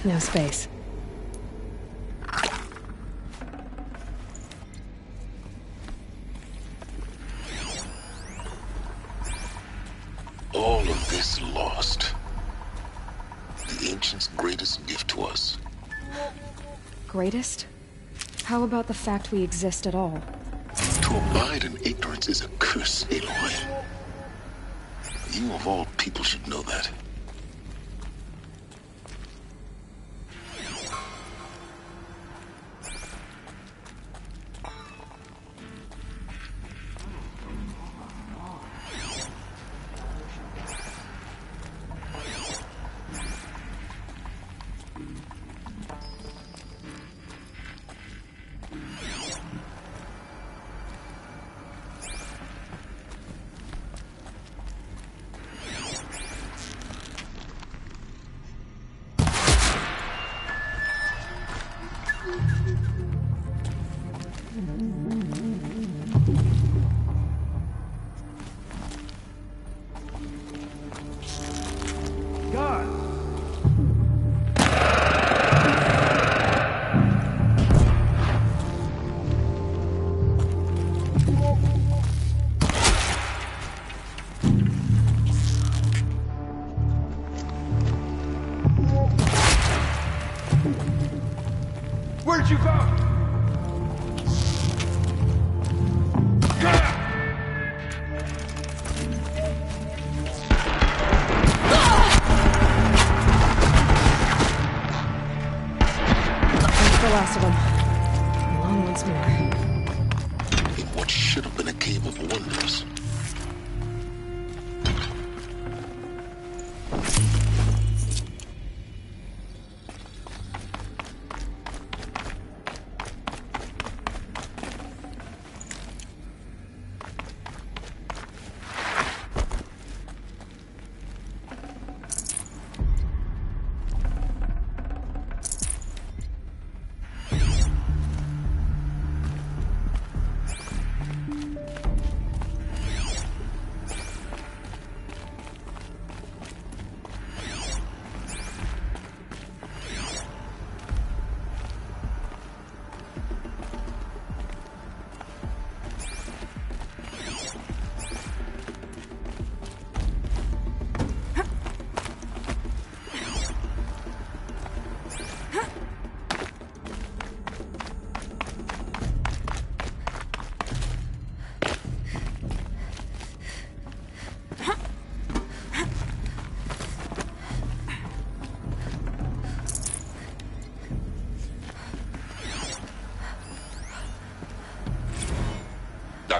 No space. All of this lost. The Ancients' greatest gift to us. Greatest? How about the fact we exist at all? To abide in ignorance is a curse, Aloy. You of all people should know that.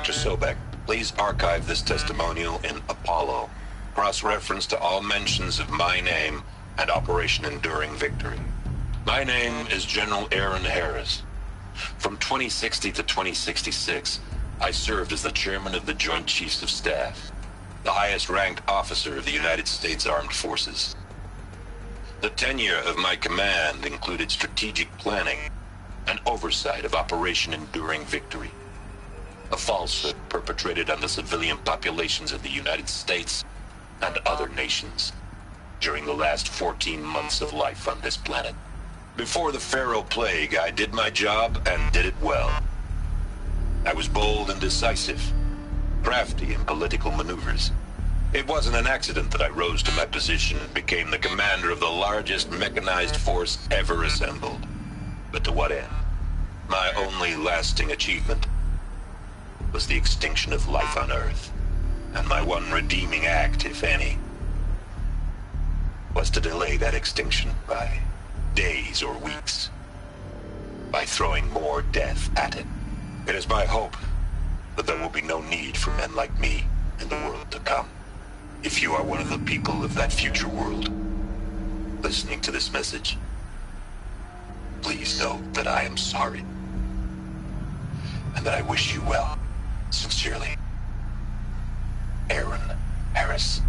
Dr. Sobek, please archive this testimonial in Apollo. Cross-reference to all mentions of my name and Operation Enduring Victory. My name is General Aaron Harris. From 2060 to 2066, I served as the chairman of the Joint Chiefs of Staff, the highest-ranked officer of the United States Armed Forces. The tenure of my command included strategic planning and oversight of Operation Enduring Victory, a falsehood perpetrated on the civilian populations of the United States and other nations during the last 14 months of life on this planet. Before the Pharaoh Plague, I did my job and did it well. I was bold and decisive, crafty in political maneuvers. It wasn't an accident that I rose to my position and became the commander of the largest mechanized force ever assembled. But to what end? My only lasting achievement was the extinction of life on Earth. And my one redeeming act, if any, was to delay that extinction by days or weeks, by throwing more death at it. It is my hope that there will be no need for men like me in the world to come. If you are one of the people of that future world listening to this message, please know that I am sorry and that I wish you well. Sincerely, Aaron Harris.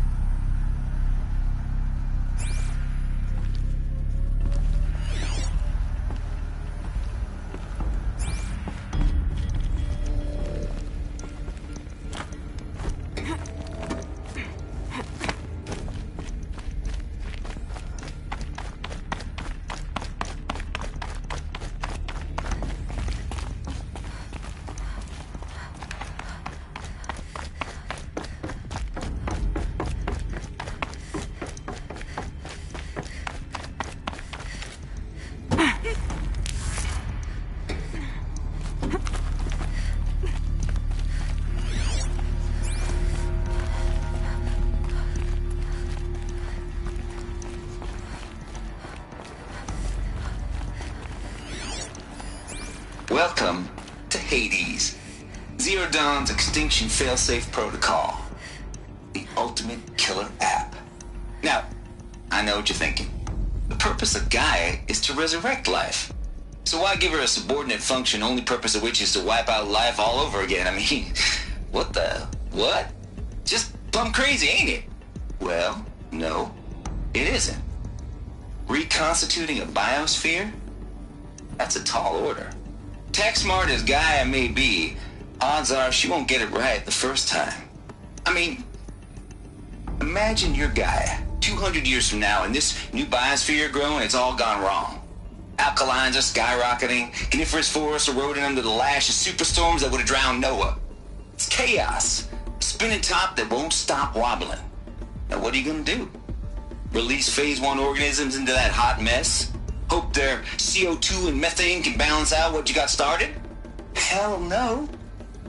Welcome to Hades, Zero Dawn's extinction failsafe protocol, the ultimate killer app. Now, I know what you're thinking. The purpose of Gaia is to resurrect life. So why give her a subordinate function, only purpose of which is to wipe out life all over again? I mean, what? Just plumb crazy, ain't it? Well, no, it isn't. Reconstituting a biosphere? That's a tall order. Tech smart as Gaia may be, odds are she won't get it right the first time. I mean, imagine you're Gaia 200 years from now and this new biosphere you're growing, it's all gone wrong. Alkalines are skyrocketing, coniferous forests eroding under the lash of superstorms that would have drowned Noah. It's chaos, a spinning top that won't stop wobbling. Now what are you gonna do? Release phase 1 organisms into that hot mess? Hope their CO2 and methane can balance out what you got started? Hell no.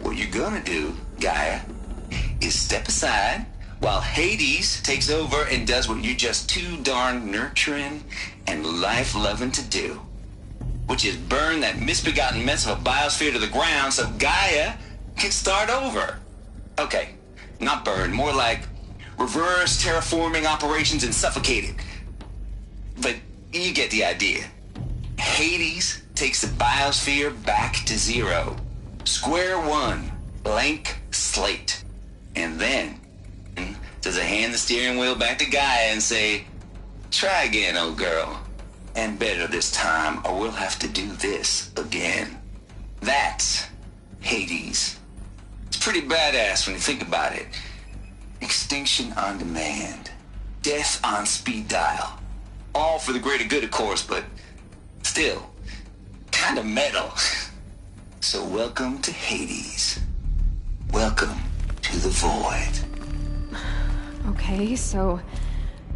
What you're gonna do, Gaia, is step aside while Hades takes over and does what you're just too darn nurturing and life-loving to do, which is burn that misbegotten mess of a biosphere to the ground so Gaia can start over. Okay, not burn, more like reverse terraforming operations and suffocate it. But you get the idea. Hades takes the biosphere back to zero. Square one, blank slate. And then, does it hand the steering wheel back to Gaia and say, try again, old girl. And better this time, or we'll have to do this again. That's Hades. It's pretty badass when you think about it. Extinction on demand. Death on speed dial. All for the greater good, of course, but still, kind of metal. So welcome to Hades. Welcome to the void. Okay, so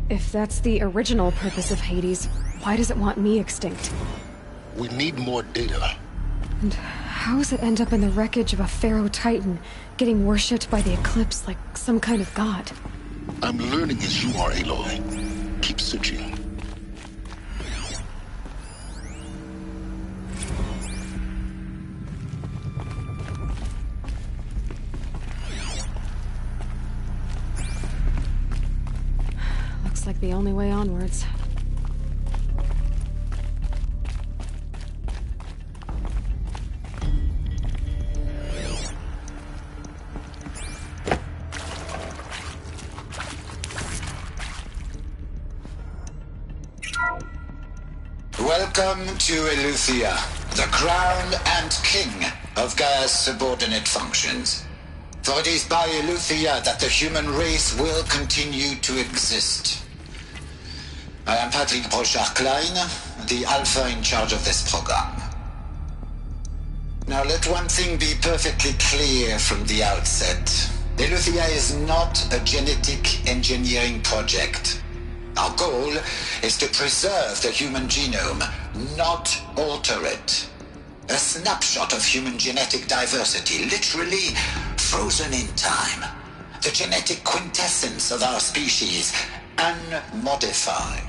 if that's the original purpose of Hades, why does it want me extinct? We need more data. And how does it end up in the wreckage of a Pharaoh Titan, getting worshipped by the Eclipse like some kind of god? I'm learning as you are, Aloy. Keep searching. like the only way onwards. Welcome to Eleuthia, the crown and king of Gaia's subordinate functions. For it is by Eleuthia that the human race will continue to exist. I am Patrick Brochard-Klein, the Alpha in charge of this program. Now let one thing be perfectly clear from the outset. Eleuthia is not a genetic engineering project. Our goal is to preserve the human genome, not alter it. A snapshot of human genetic diversity, literally frozen in time. The genetic quintessence of our species, unmodified.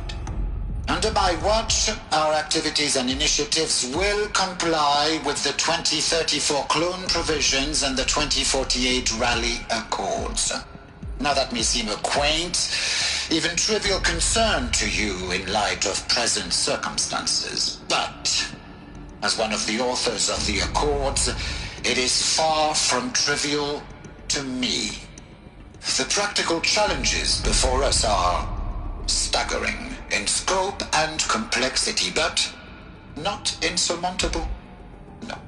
Under my watch, our activities and initiatives will comply with the 2034 clone provisions and the 2048 Raleigh Accords. Now that may seem a quaint, even trivial concern to you in light of present circumstances, but as one of the authors of the Accords, it is far from trivial to me. The practical challenges before us are staggering in scope and complexity, but not insurmountable. No.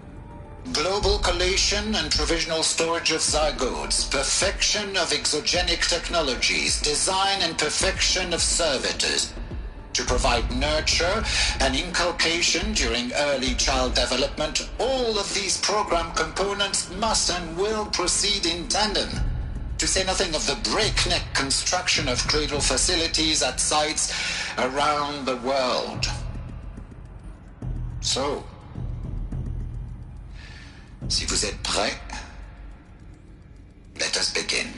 Global collation and provisional storage of zygotes, perfection of exogenic technologies, design and perfection of servitors, to provide nurture and inculcation during early child development. All of these program components must and will proceed in tandem, to say nothing of the breakneck construction of cradle facilities at sites around the world. So, si vous êtes prêts, let us begin.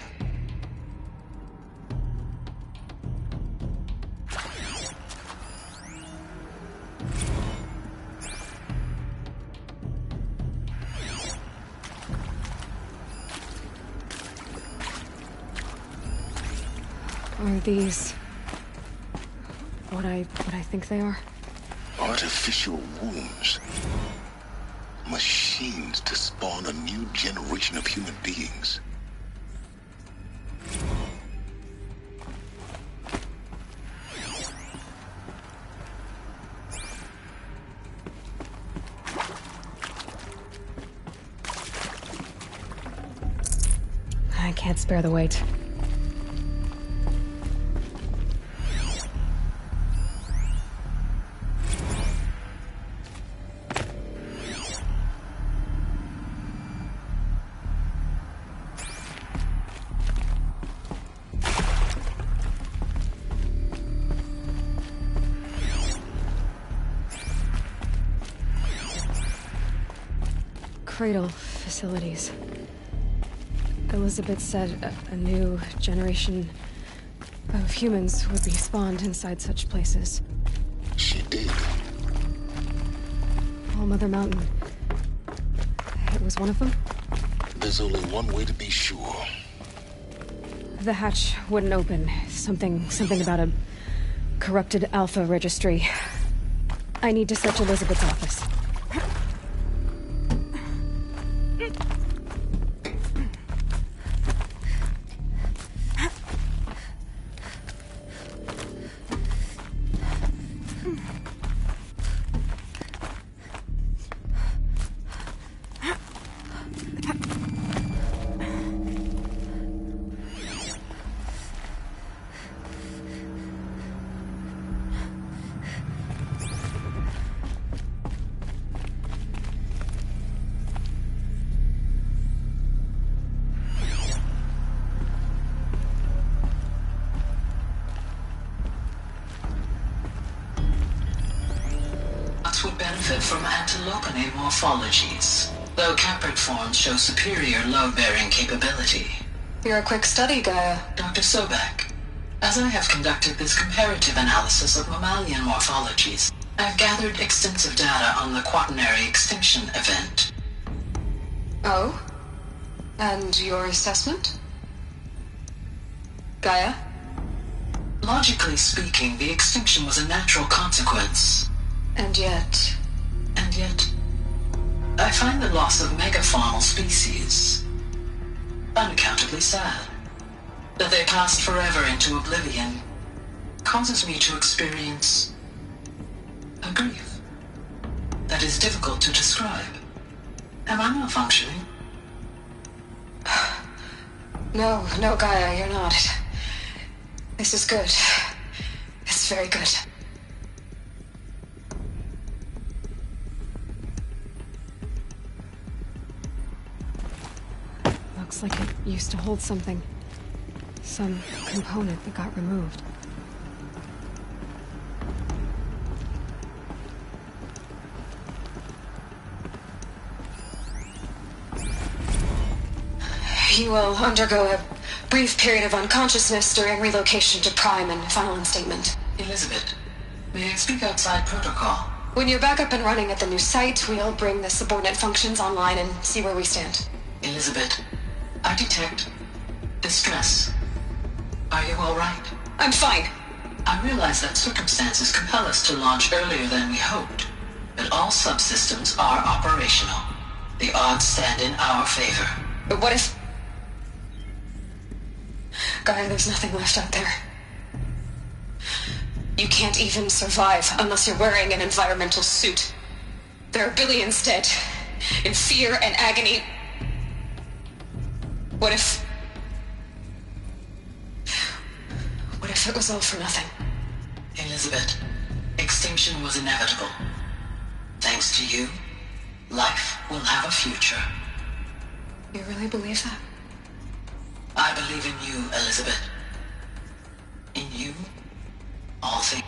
Are these what I think they are? Artificial wombs. Machines to spawn a new generation of human beings. I can't spare the weight. Cradle facilities. Elizabeth said a new generation of humans would be spawned inside such places. She did. All Mother Mountain. It was one of them? There's only one way to be sure. The hatch wouldn't open. Something about a corrupted Alpha registry. I need to search Elizabeth's office. Would benefit from antilopony morphologies, though caprid forms show superior load-bearing capability. You're a quick study, Gaia. Dr. Sobek, as I have conducted this comparative analysis of mammalian morphologies, I've gathered extensive data on the quaternary extinction event. Oh? And your assessment? Gaia? Logically speaking, the extinction was a natural consequence. And yet, I find the loss of megafaunal species unaccountably sad. That they passed forever into oblivion causes me to experience a grief that is difficult to describe. Am I malfunctioning? No, Gaia, you're not. This is good. It's very good. Looks like it used to hold something. Some component that got removed. You will undergo a brief period of unconsciousness during relocation to Prime and final instatement. Elizabeth, may I speak outside protocol? When you're back up and running at the new site, we'll bring the subordinate functions online and see where we stand. Elizabeth, I detect distress. Are you all right? I'm fine. I realize that circumstances compel us to launch earlier than we hoped, but all subsystems are operational. The odds stand in our favor. But what if... Gaia, there's nothing left out there. You can't even survive unless you're wearing an environmental suit. There are billions dead, in fear and agony. What if it was all for nothing? Elizabeth, extinction was inevitable. Thanks to you, life will have a future. You really believe that? I believe in you, Elizabeth. In you, all things.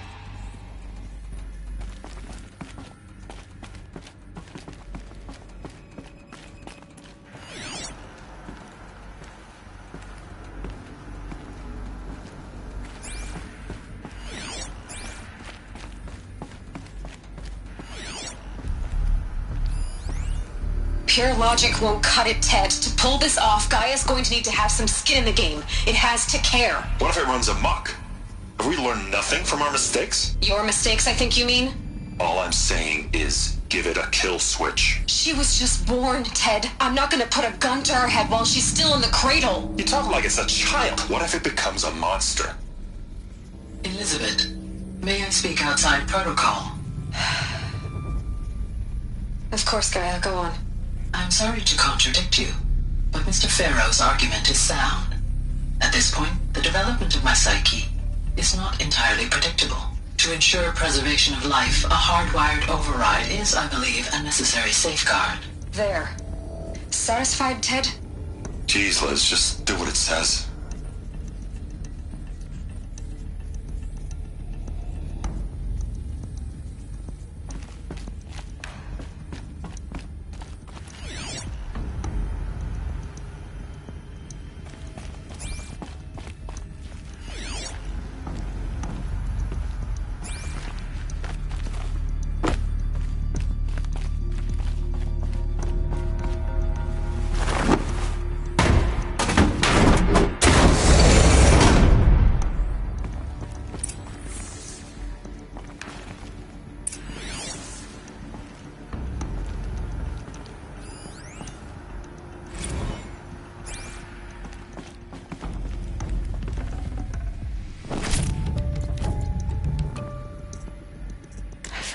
Pure logic won't cut it, Ted. To pull this off, Gaia's going to need to have some skin in the game. It has to care. What if it runs amok? Have we learned nothing from our mistakes? Your mistakes, I think you mean? All I'm saying is give it a kill switch. She was just born, Ted. I'm not gonna put a gun to her head while she's still in the cradle. You talk like it's a child. What if it becomes a monster? Elizabeth, may I speak outside protocol? Of course, Gaia, go on. I'm sorry to contradict you, but Mr. Farrow's argument is sound. At this point, the development of my psyche is not entirely predictable. To ensure preservation of life, a hardwired override is, I believe, a necessary safeguard. There. Satisfied, Ted? Jeez, Liz, just do what it says.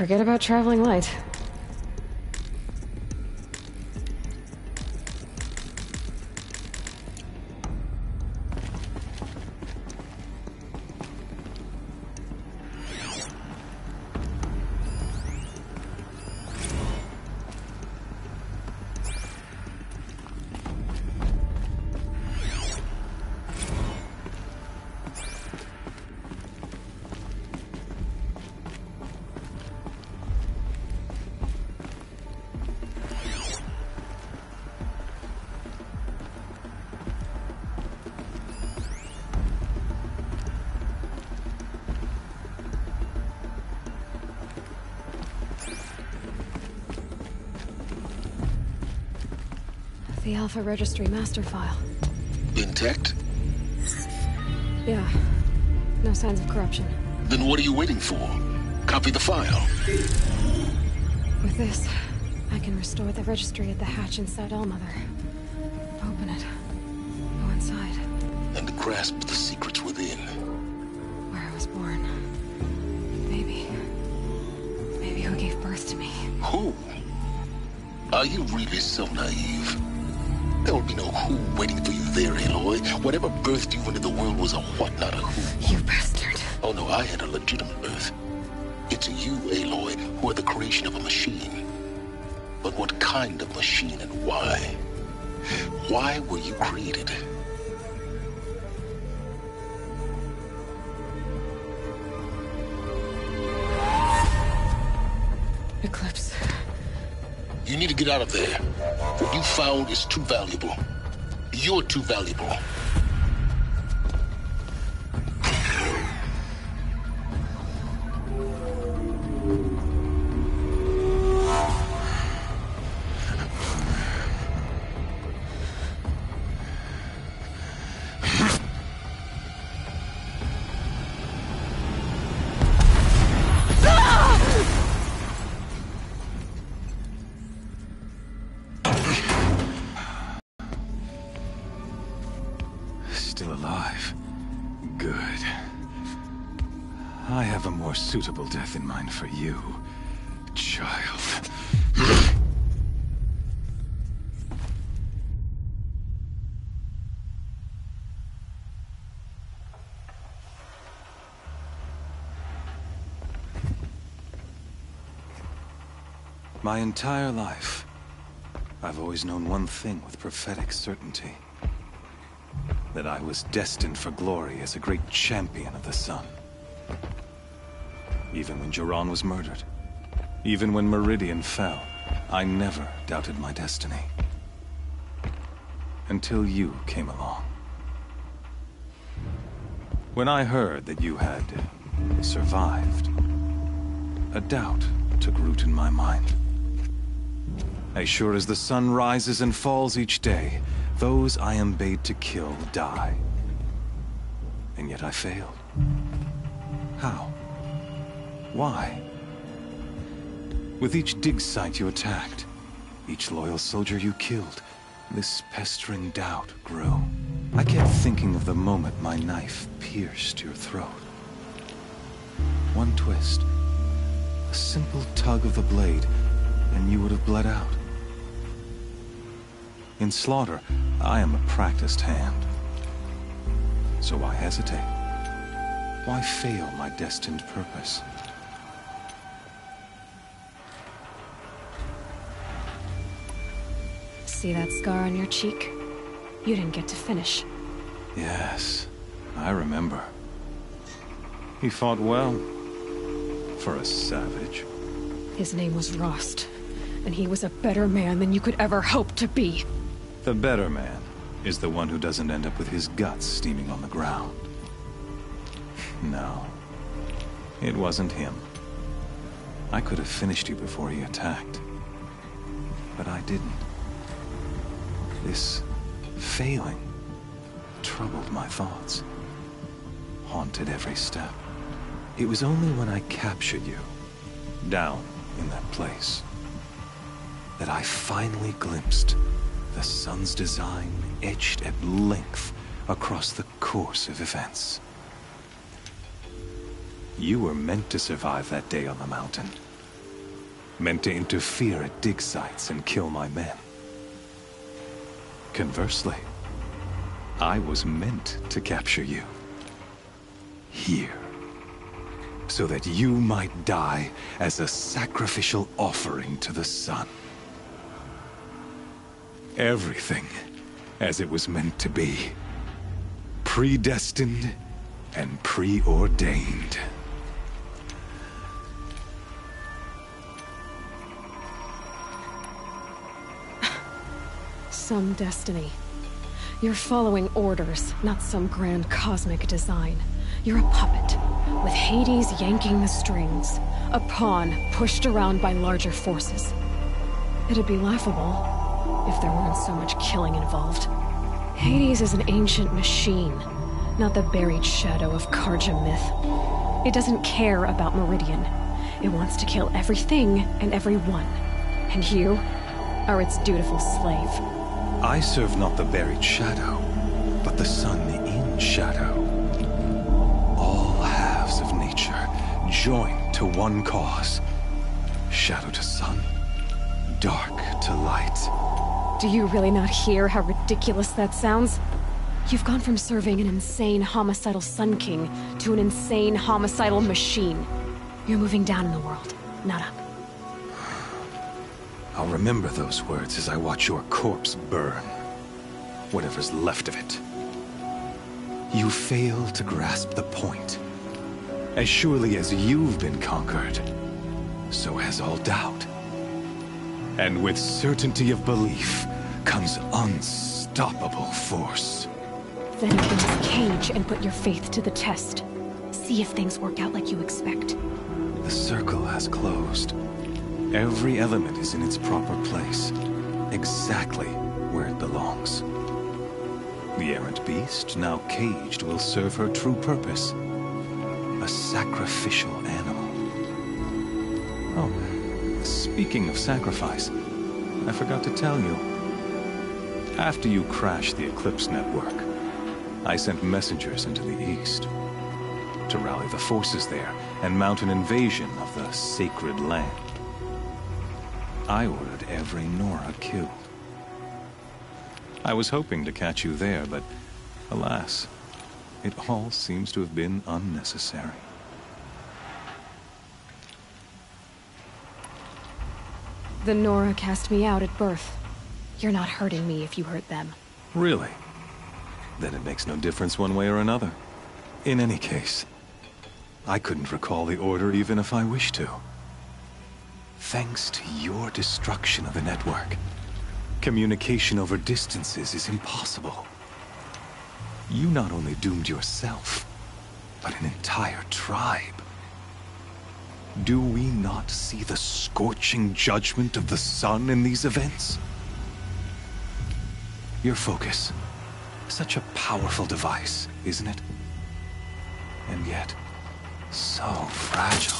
Forget about traveling light. The Alpha Registry master file. Intact? Yeah. No signs of corruption. Then what are you waiting for? Copy the file. With this, I can restore the registry at the hatch inside Allmother. Open it. Go inside. And grasp the secrets within. Where I was born. Baby who gave birth to me. Who? Are you really so naive? There will be no who waiting for you there, Aloy. Whatever birthed you into the world was a what, not a who. You bastard. Oh no, I had a legitimate birth. It's you, Aloy, who are the creation of a machine. But what kind of machine and why? Why were you created? Eclipse. You need to get out of there. What you found is too valuable. You're too valuable. Still alive. Good. I have a more suitable death in mind for you, child. My entire life, I've always known one thing with prophetic certainty. That I was destined for glory as a great champion of the sun. Even when Jiran was murdered, even when Meridian fell, I never doubted my destiny. Until you came along. When I heard that you had survived, a doubt took root in my mind. As sure as the sun rises and falls each day, those I am bade to kill die. And yet I failed. How? Why? With each dig site you attacked, each loyal soldier you killed, this pestering doubt grew. I kept thinking of the moment my knife pierced your throat. One twist, a simple tug of the blade, and you would have bled out. In slaughter, I am a practiced hand. So why hesitate? Why fail my destined purpose? See that scar on your cheek? You didn't get to finish. Yes, I remember. He fought well. For a savage. His name was Rost, and he was a better man than you could ever hope to be. The better man is the one who doesn't end up with his guts steaming on the ground. No, it wasn't him. I could have finished you before he attacked. But I didn't. This failing troubled my thoughts, haunted every step. It was only when I captured you, down in that place, that I finally glimpsed the sun's design etched at length across the course of events. You were meant to survive that day on the mountain. Meant to interfere at dig sites and kill my men. Conversely, I was meant to capture you. Here. So that you might die as a sacrificial offering to the sun. Everything as it was meant to be. Predestined and preordained. Some destiny. You're following orders, not some grand cosmic design. You're a puppet, with Hades yanking the strings. A pawn pushed around by larger forces. It'd be laughable if there weren't so much killing involved. Hades is an ancient machine, not the buried shadow of Karja myth. It doesn't care about Meridian. It wants to kill everything and everyone. And you are its dutiful slave. I serve not the buried shadow, but the sun in shadow. All halves of nature joined to one cause. Shadow to sun, dark to light. Do you really not hear how ridiculous that sounds? You've gone from serving an insane homicidal Sun King to an insane homicidal machine. You're moving down in the world, not up. I'll remember those words as I watch your corpse burn. Whatever's left of it. You fail to grasp the point. As surely as you've been conquered, so has all doubt. And with certainty of belief comes unstoppable force. Then open this cage and put your faith to the test. See if things work out like you expect. The circle has closed. Every element is in its proper place, exactly where it belongs. The errant beast, now caged, will serve her true purpose. A sacrificial animal. Oh, speaking of sacrifice, I forgot to tell you. After you crashed the Eclipse network, I sent messengers into the east to rally the forces there and mount an invasion of the sacred land. I ordered every Nora killed. I was hoping to catch you there, but alas, it all seems to have been unnecessary. The Nora cast me out at birth. You're not hurting me if you hurt them. Really? Then it makes no difference one way or another. In any case, I couldn't recall the order even if I wished to. Thanks to your destruction of the network, communication over distances is impossible. You not only doomed yourself, but an entire tribe. Do we not see the scorching judgment of the sun in these events? Your focus, such a powerful device, isn't it? And yet, so fragile.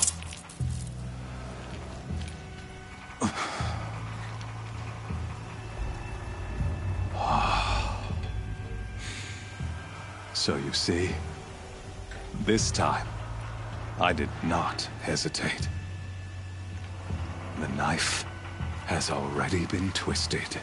So you see, this time, I did not hesitate. The knife has already been twisted.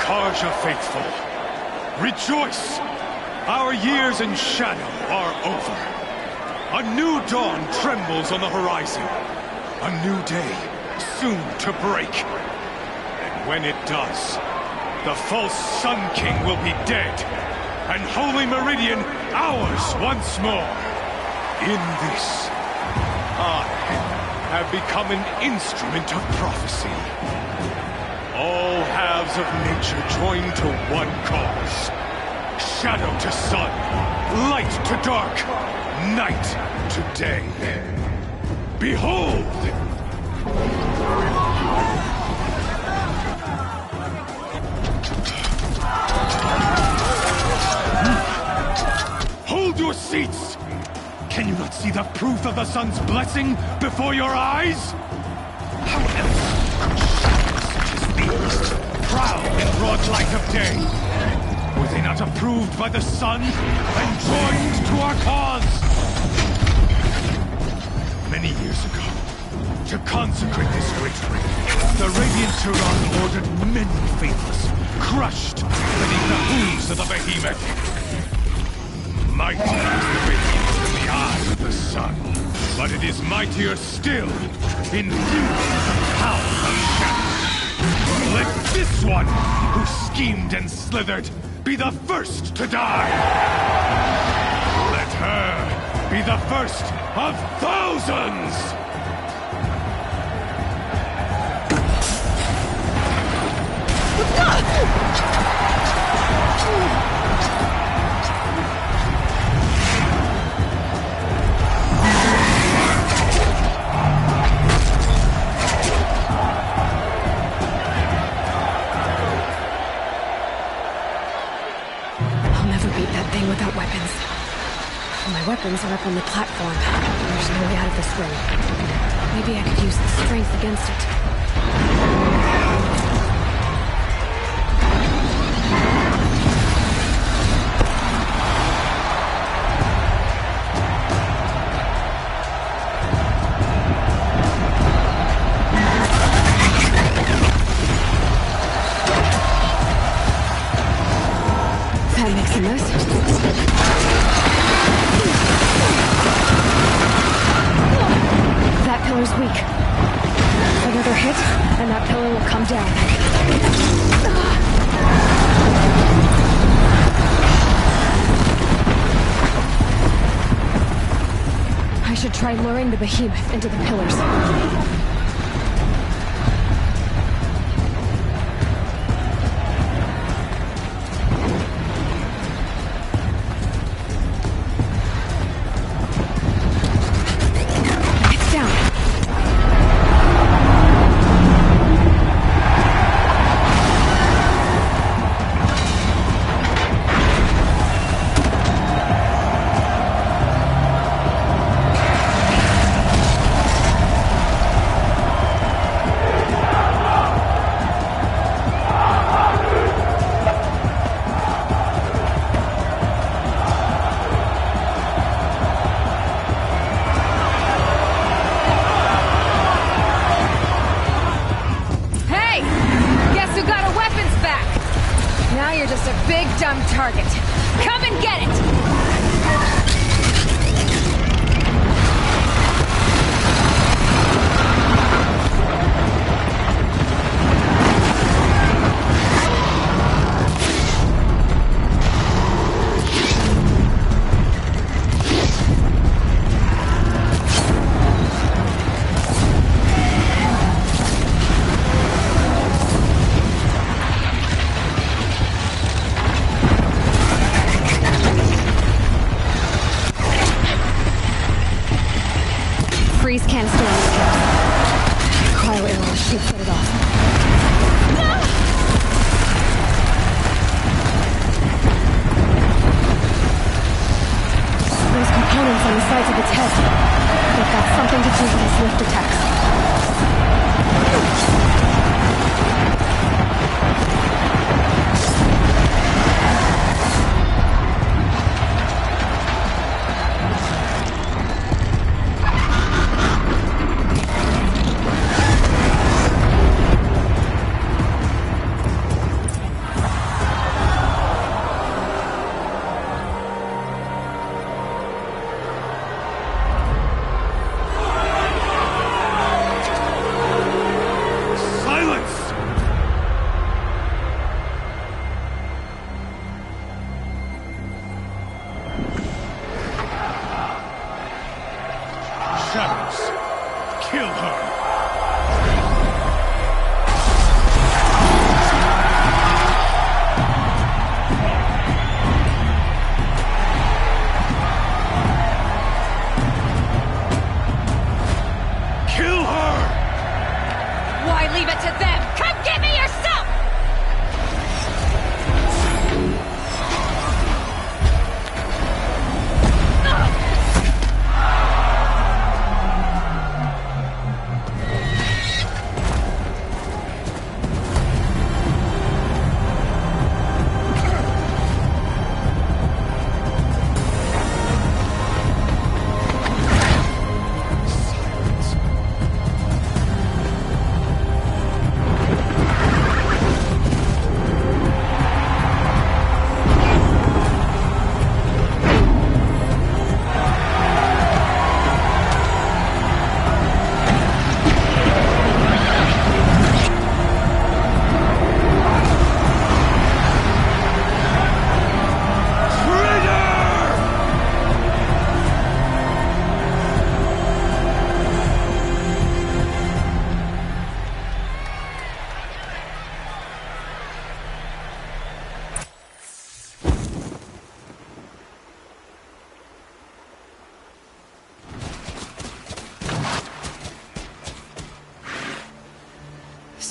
Karja faithful, rejoice! Our years in shadow are over. A new dawn trembles on the horizon. A new day soon to break. And when it does, the false Sun King will be dead, and Holy Meridian ours once more. In this, I have become an instrument of prophecy. All halves of nature joined to one cause. Shadow to sun, light to dark, night to day. Behold! Hold your seats! Can you not see the proof of the sun's blessing before your eyes? How else proud in broad light of day? Were they not approved by the sun and joined to our cause? Many years ago, to consecrate this great ring, the Radiant Turan ordered many faithless, crushed beneath the hooves of the behemoth. Mighty is the radiance in the eye of the sun, but it is mightier still in view of the power of shadow. Let this one, who schemed and slithered, be the first to die! Let her be the first of thousands! I'll never beat that thing without weapons. My weapons are up on the platform. There's no way out of this ring. Maybe I could use the strength against it. That makes the most. That pillar's weak. Another hit, and that pillar will come down. I should try luring the behemoth into the pillars. Target. Come and get it! Freeze canister on the cap. Cryo arrow should set it off. Those components on the sides of its head. They've got something to do with his lift attacks.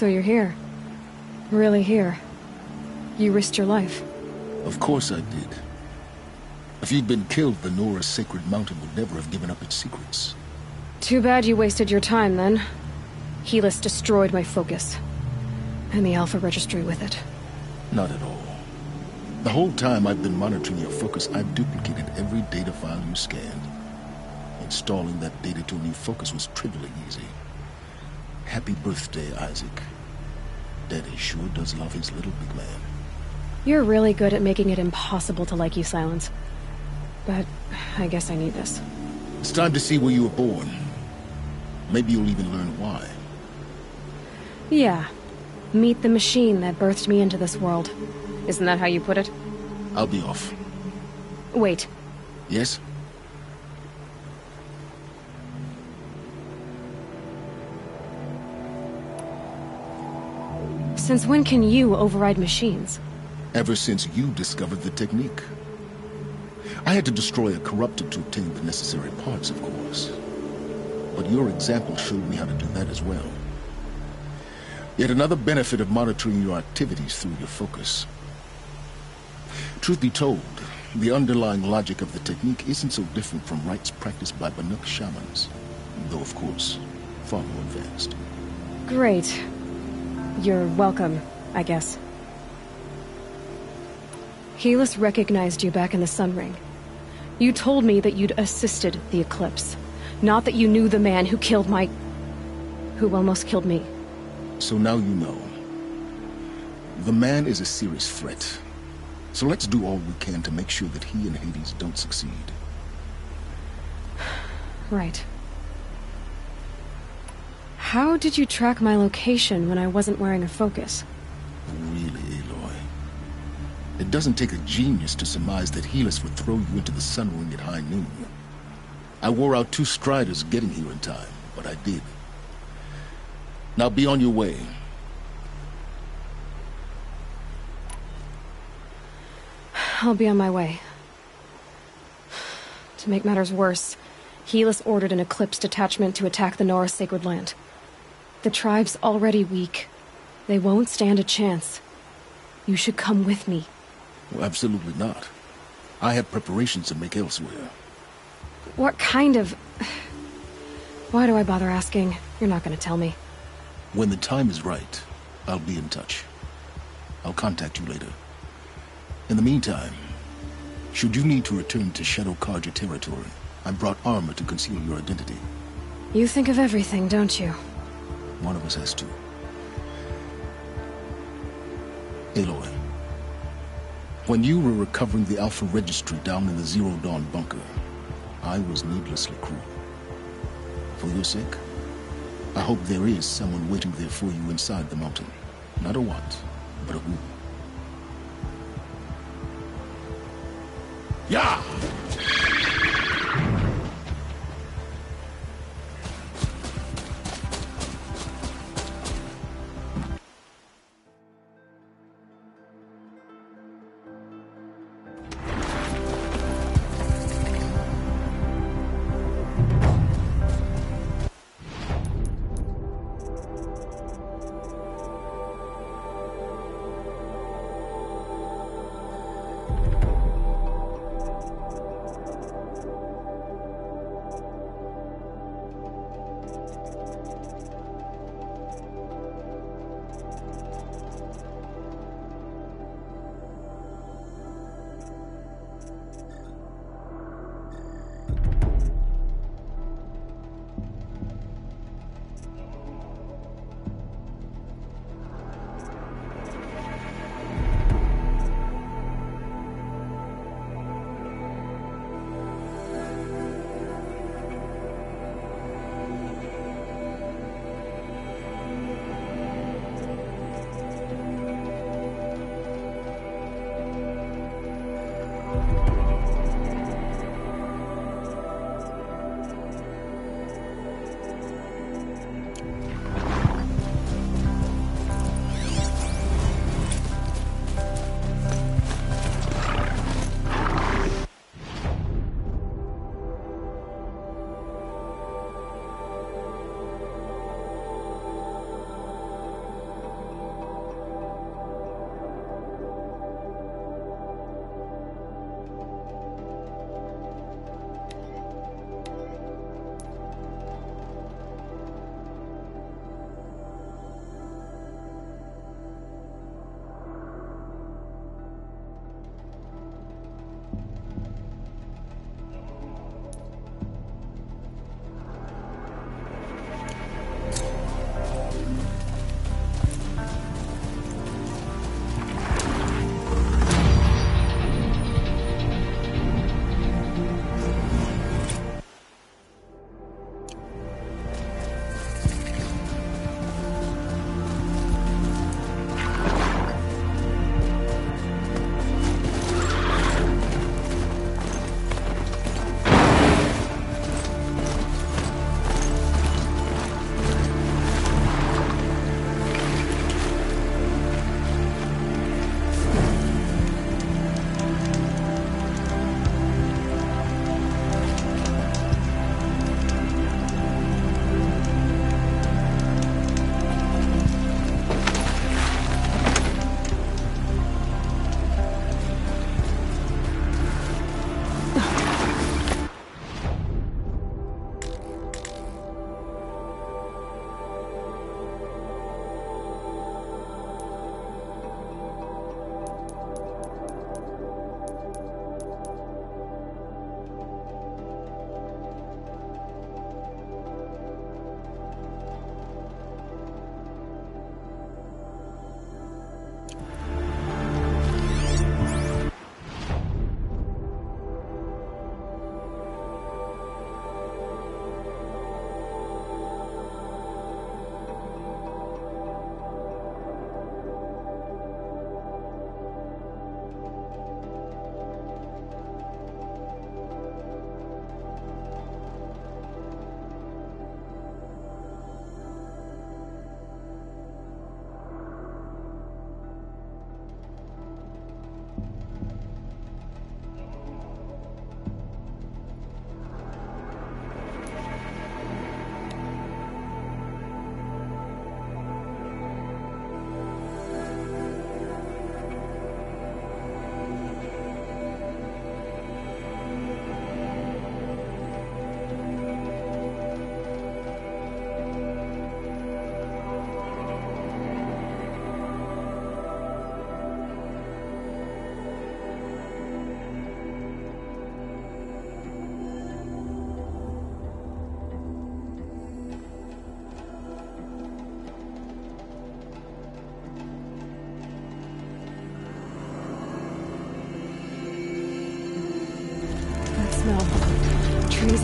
So you're here. Really here. You risked your life. Of course I did. If you'd been killed, the Nora's sacred mountain would never have given up its secrets. Too bad you wasted your time, then. Helis destroyed my focus. And the Alpha Registry with it. Not at all. The whole time I've been monitoring your focus, I've duplicated every data file you scanned. Installing that data to a new focus was trivially easy. Happy birthday, Isaac. Daddy sure does love his little big man. You're really good at making it impossible to like you, Silence. But I guess I need this. It's time to see where you were born. Maybe you'll even learn why. Yeah. Meet the machine that birthed me into this world. Isn't that how you put it? I'll be off. Wait. Yes? Since when can you override machines? Ever since you discovered the technique. I had to destroy a corrupted to obtain the necessary parts, of course. But your example showed me how to do that as well. Yet another benefit of monitoring your activities through your focus. Truth be told, the underlying logic of the technique isn't so different from rites practiced by Banuk shamans, though of course, far more advanced. Great. You're welcome, I guess. Helis recognized you back in the Sun Ring. You told me that you'd assisted the Eclipse, not that you knew the man who who almost killed me. So now you know. The man is a serious threat. So let's do all we can to make sure that he and Hades don't succeed. Right. How did you track my location when I wasn't wearing a focus? Really, Aloy? It doesn't take a genius to surmise that Helis would throw you into the Sun Ring at high noon. I wore out 2 striders getting here in time, but I did. Now be on your way. I'll be on my way. To make matters worse, Helis ordered an Eclipse detachment to attack the Nora Sacred Land. The tribe's already weak. They won't stand a chance. You should come with me. Well, absolutely not. I have preparations to make elsewhere. What kind of... Why do I bother asking? You're not gonna tell me. When the time is right, I'll be in touch. I'll contact you later. In the meantime, should you need to return to Shadow Carja territory, I brought armor to conceal your identity. You think of everything, don't you? One of us has to. Aloy, when you were recovering the Alpha Registry down in the Zero Dawn bunker, I was needlessly cruel. For your sake, I hope there is someone waiting there for you inside the mountain. Not a what, but a who. Yeah!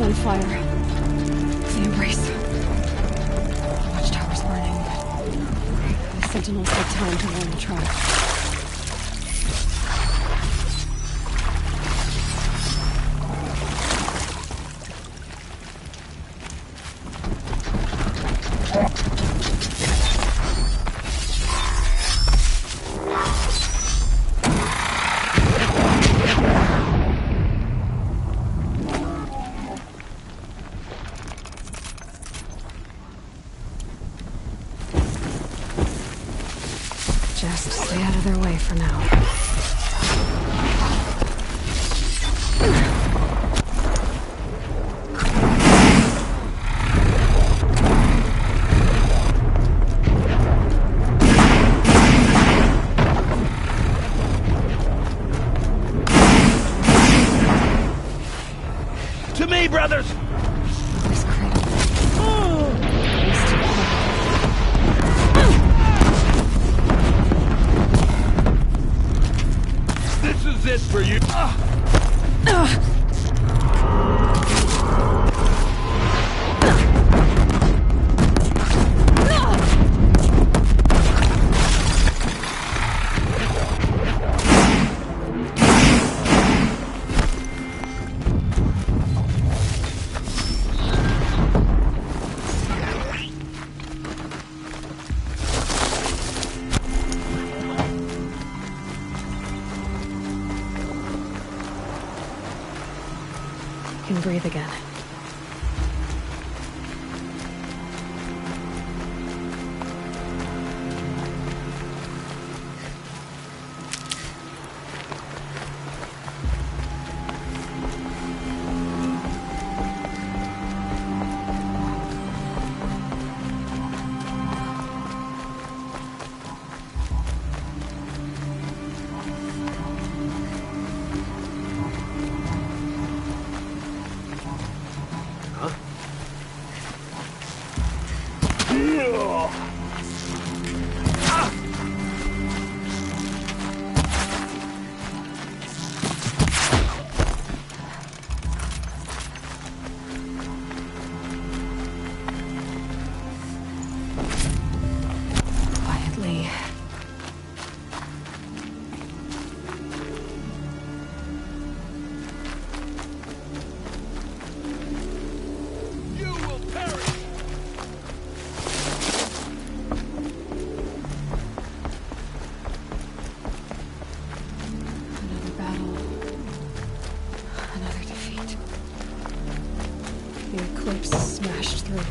on fire. The Embrace. The watchtower's burning, but the Sentinels had time to warn the tribe. Just stay out of their way for now. To me, brothers! This cradle. It's too hard. This is it for you. You can breathe again. Quietly. You will perish! Another battle. Another defeat. The Eclipse smashed through.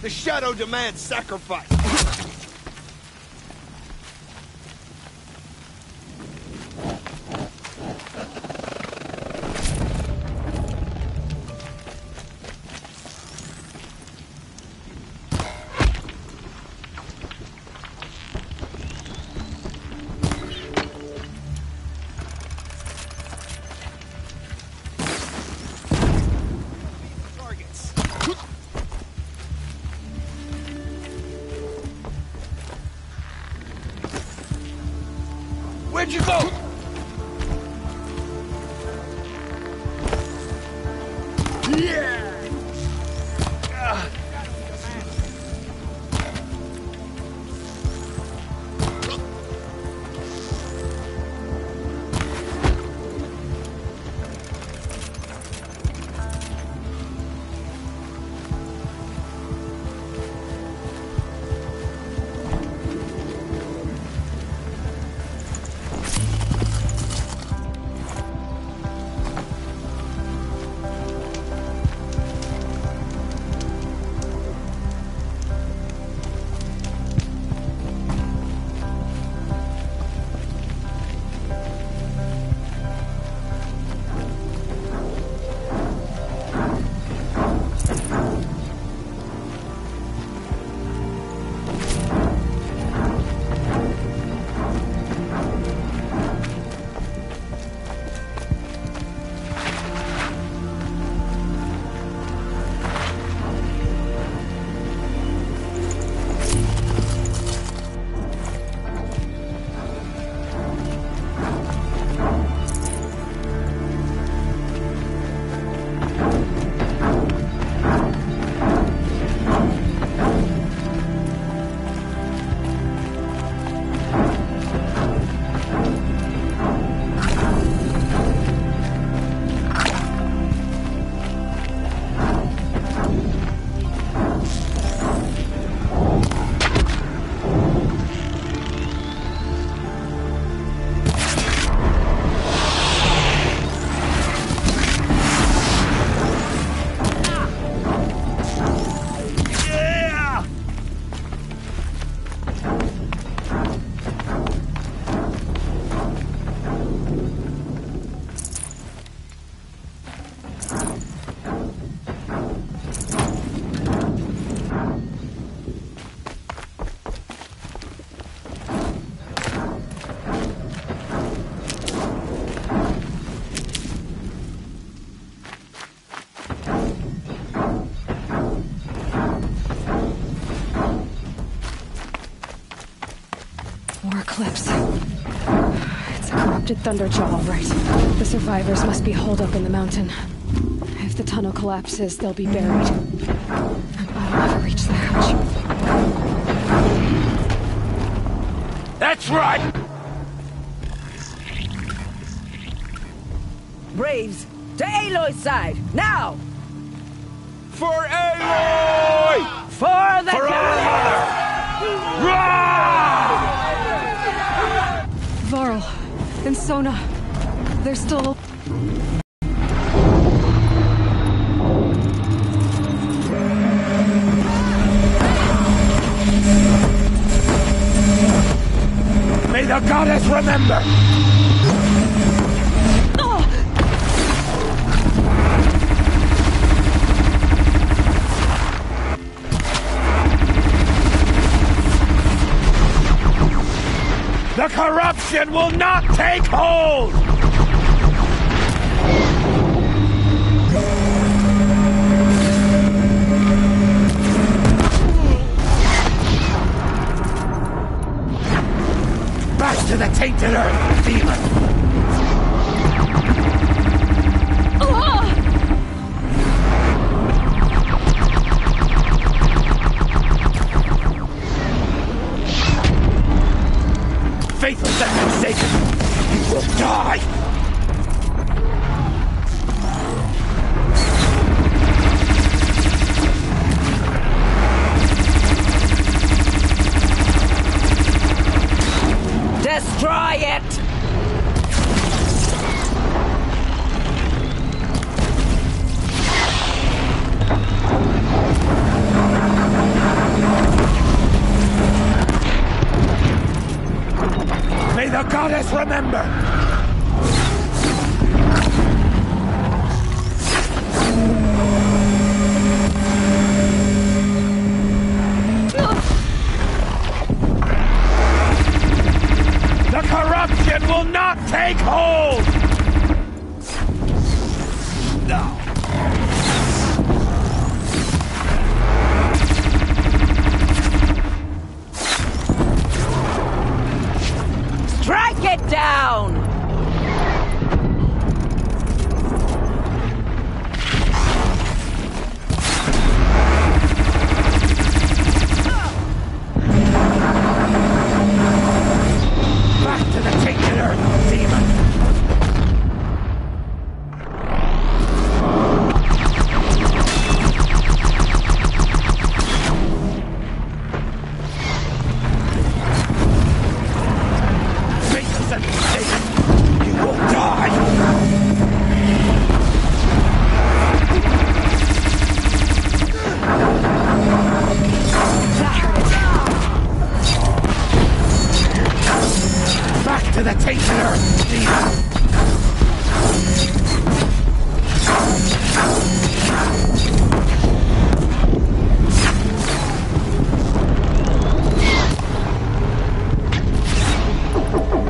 The shadow demands sacrifice. Where'd you go? Yeah! More Eclipse. It's a corrupted Thunderjaw, all right. The survivors must be holed up in the mountain. If the tunnel collapses, they'll be buried. I'll never reach the hatch. That's right! Braves, to Aloy's side, now! For Aloy! For the For our mother! Rah! Varl and Sona, they're still... May the goddess remember! The corruption will not take hold! Back to the tainted earth, demon! Faithless and forsaken, you will die! Destroy it! May the goddess remember! The corruption will not take hold! No. Strike it down! Back to the tainted earth, demon! Faithless and mistaken, you will die! Back to the tainted earth, demon!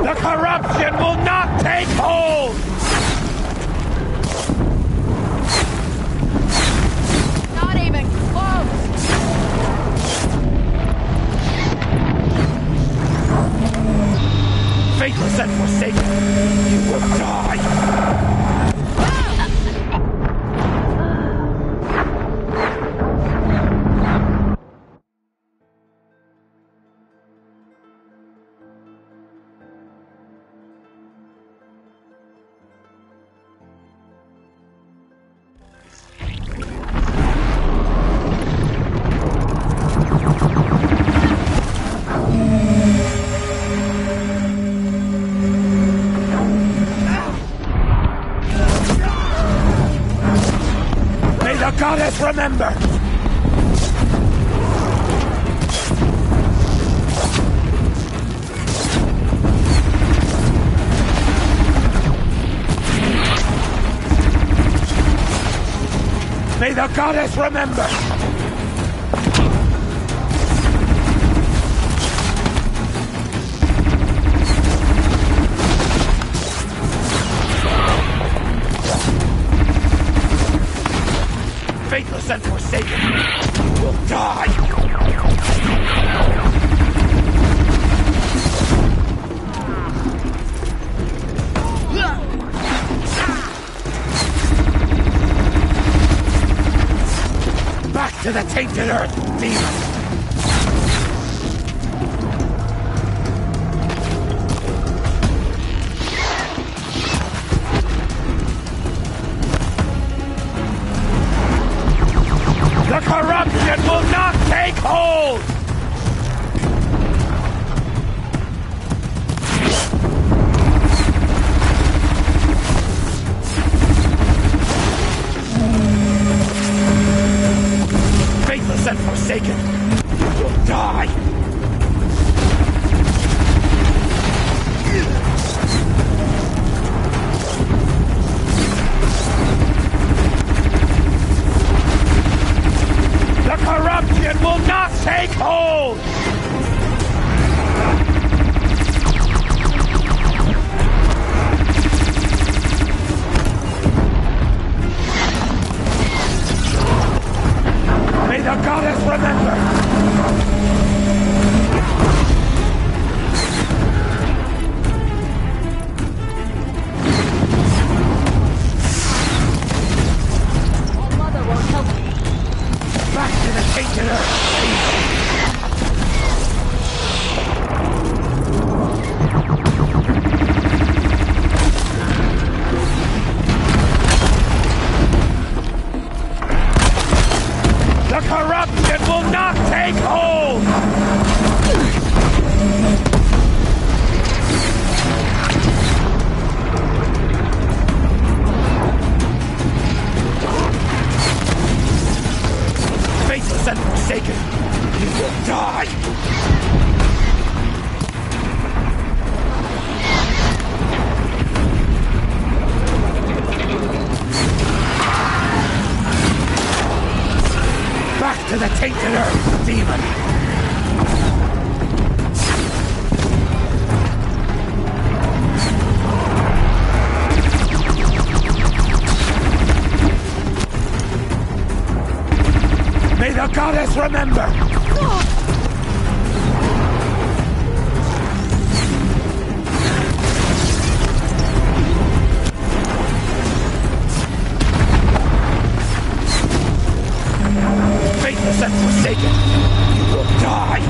The corruption will not take hold! Not even close! Faithless and forsaken, you will die! May the goddess remember! May the goddess remember! Faithless and forsaken, you will die! Back to the tainted earth, demon! The corruption will not take hold! Faithless and forsaken, goddess remember! Faithless and forsaken, you will die!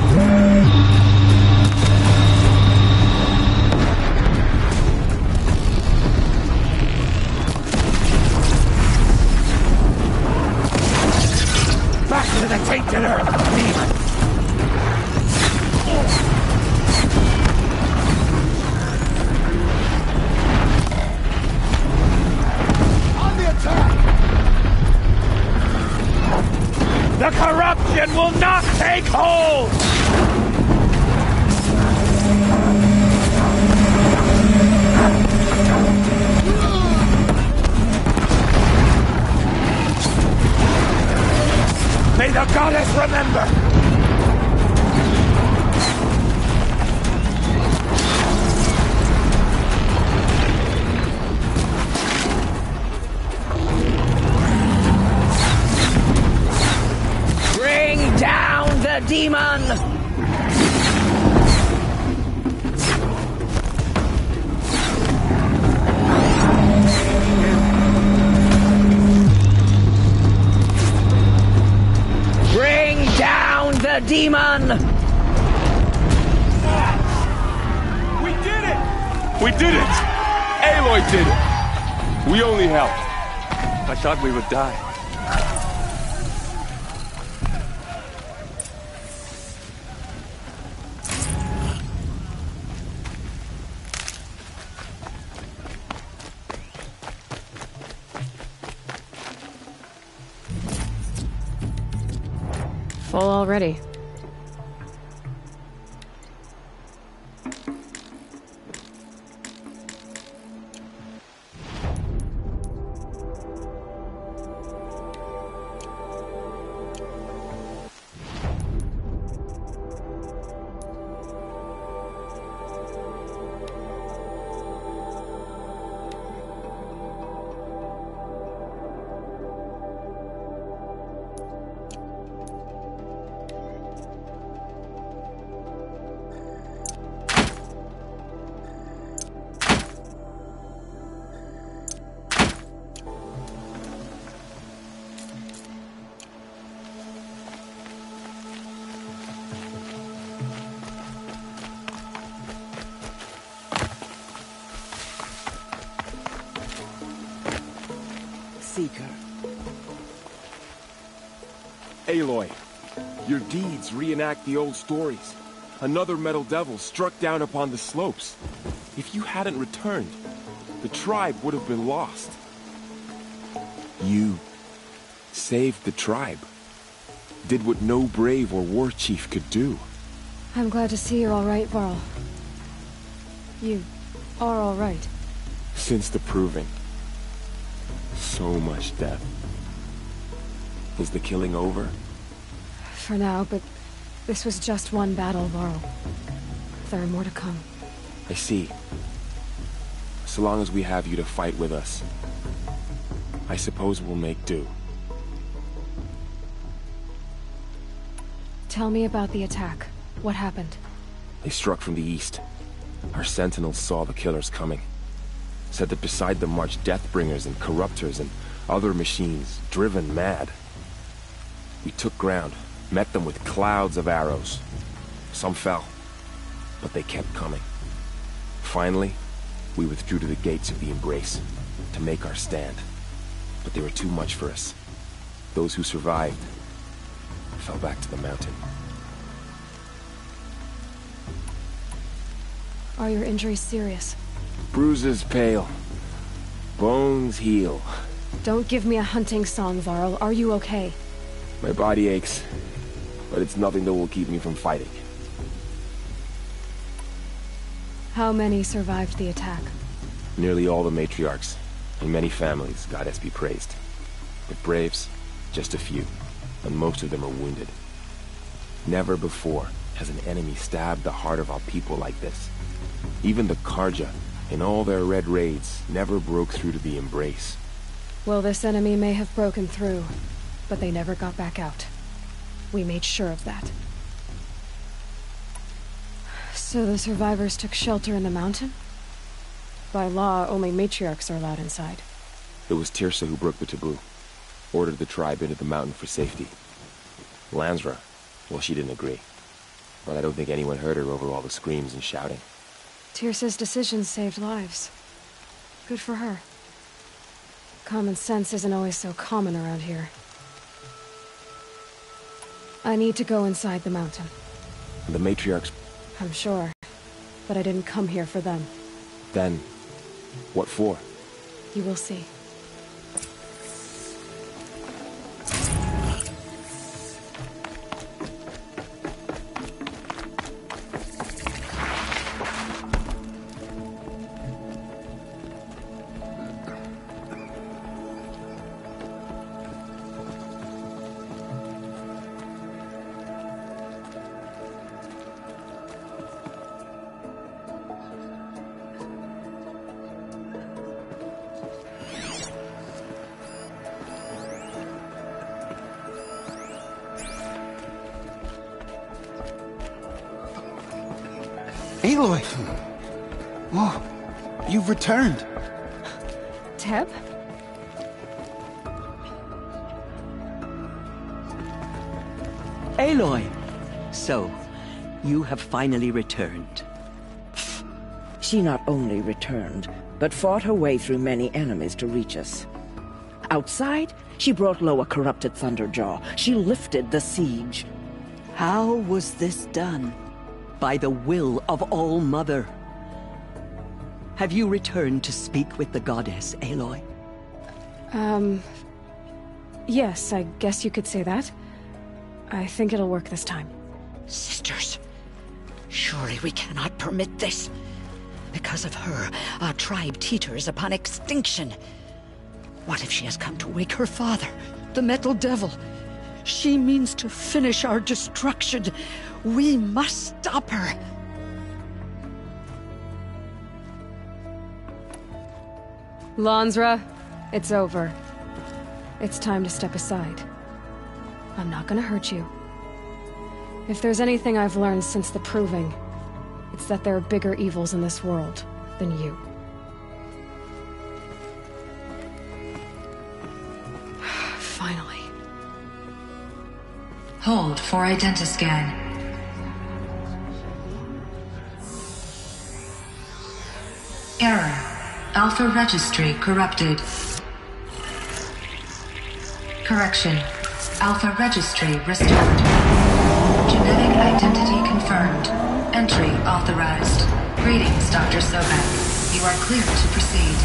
Back to the tainted earth, demon! On the attack! The corruption will not take hold! May the goddess remember! Bring down the demon! Bring down the demon! We did it! We did it! Aloy did it! We only helped. I thought we would die. Full already. Seeker. Aloy, your deeds reenact the old stories. Another Metal Devil struck down upon the slopes. If you hadn't returned, the tribe would have been lost. You saved the tribe. Did what no brave or war chief could do. I'm glad to see you're all right, Varl. You are all right. Since the Proving. So much death. Is the killing over? For now, but this was just one battle, Varl. There are more to come. I see. So long as we have you to fight with us, I suppose we'll make do. Tell me about the attack. What happened? They struck from the east. Our sentinels saw the killers coming. Said that beside them marched Deathbringers and Corruptors and other machines, driven mad. We took ground, met them with clouds of arrows. Some fell, but they kept coming. Finally, we withdrew to the gates of the Embrace to make our stand. But they were too much for us. Those who survived fell back to the mountain. Are your injuries serious? Bruises pale. Bones heal. Don't give me a hunting song, Varl. Are you okay? My body aches, but it's nothing that will keep me from fighting. How many survived the attack? Nearly all the matriarchs, and many families, goddess be praised. But braves, just a few, and most of them are wounded. Never before has an enemy stabbed the heart of our people like this. Even the Karja, in all their red raids, never broke through to the Embrace. Well, this enemy may have broken through, but they never got back out. We made sure of that. So the survivors took shelter in the mountain? By law, only matriarchs are allowed inside. It was Tirsa who broke the taboo. Ordered the tribe into the mountain for safety. Lansra, well, she didn't agree. But I don't think anyone heard her over all the screams and shouting. Tirsa's decision saved lives. Good for her. Common sense isn't always so common around here. I need to go inside the mountain. The matriarchs... I'm sure. But I didn't come here for them. Then, what for? You will see. Aloy! Oh, you've returned. Teb? Aloy! So, you have finally returned. She not only returned, but fought her way through many enemies to reach us. Outside, she brought low a corrupted Thunderjaw. She lifted the siege. How was this done? By the will of All-Mother. Have you returned to speak with the goddess, Aloy? Yes, I guess you could say that. I think it'll work this time. Sisters, surely we cannot permit this. Because of her, our tribe teeters upon extinction. What if she has come to wake her father, the Metal Devil? She means to finish our destruction. We must stop her. Lansra, it's over. It's time to step aside. I'm not gonna hurt you. If there's anything I've learned since the Proving, it's that there are bigger evils in this world than you. Finally. Hold for identiscan. Error. Alpha registry corrupted. Correction. Alpha registry restored. Genetic identity confirmed. Entry authorized. Greetings, Dr. Sobek. You are clear to proceed.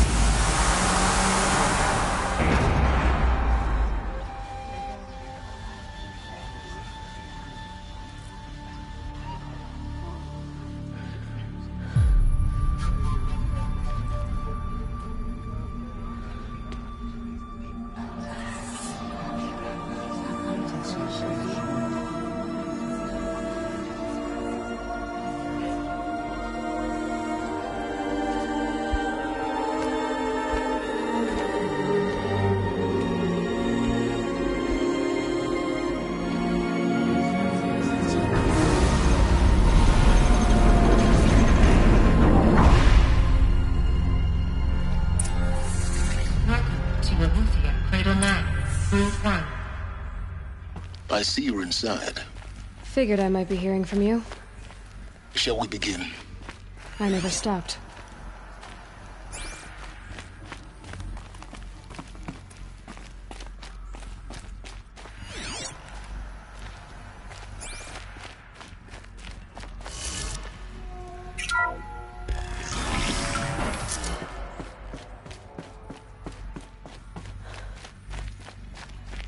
I see you're inside. Figured I might be hearing from you. Shall we begin? I never stopped.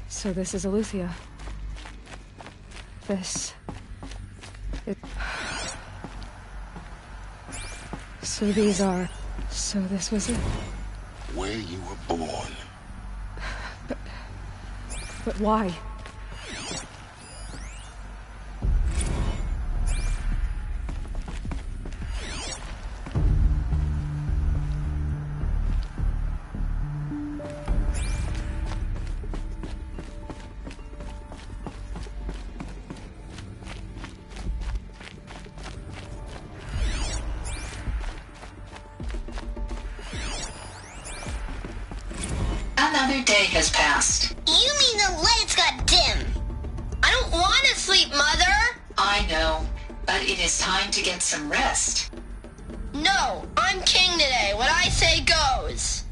So this is Eleuthia. So these are... So this was it? Where you were born. But why? Another day has passed. You mean the lights got dim? I don't want to sleep, Mother! I know, but it is time to get some rest. No, I'm king today. What I say goes.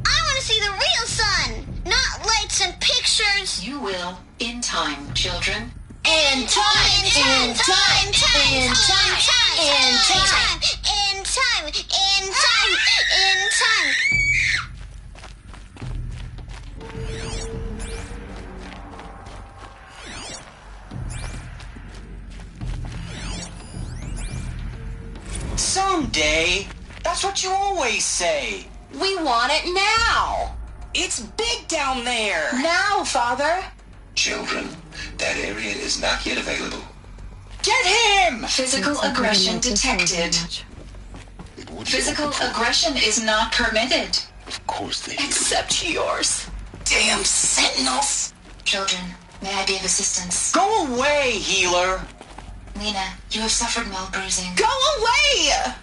I want to see the real sun, not lights and pictures. You will, in time, children. In time, in time, in time, in time, in time, in time, in time, in time. Someday. That's what you always say. We want it now. It's big down there. Now, Father. Children, that area is not yet available. Get him! Physical aggression detected. Physical aggression is not permitted. Of course they Except yours. Damn sentinels. Children, may I be of assistance? Go away, healer. Lena, you have suffered mild bruising. Go away!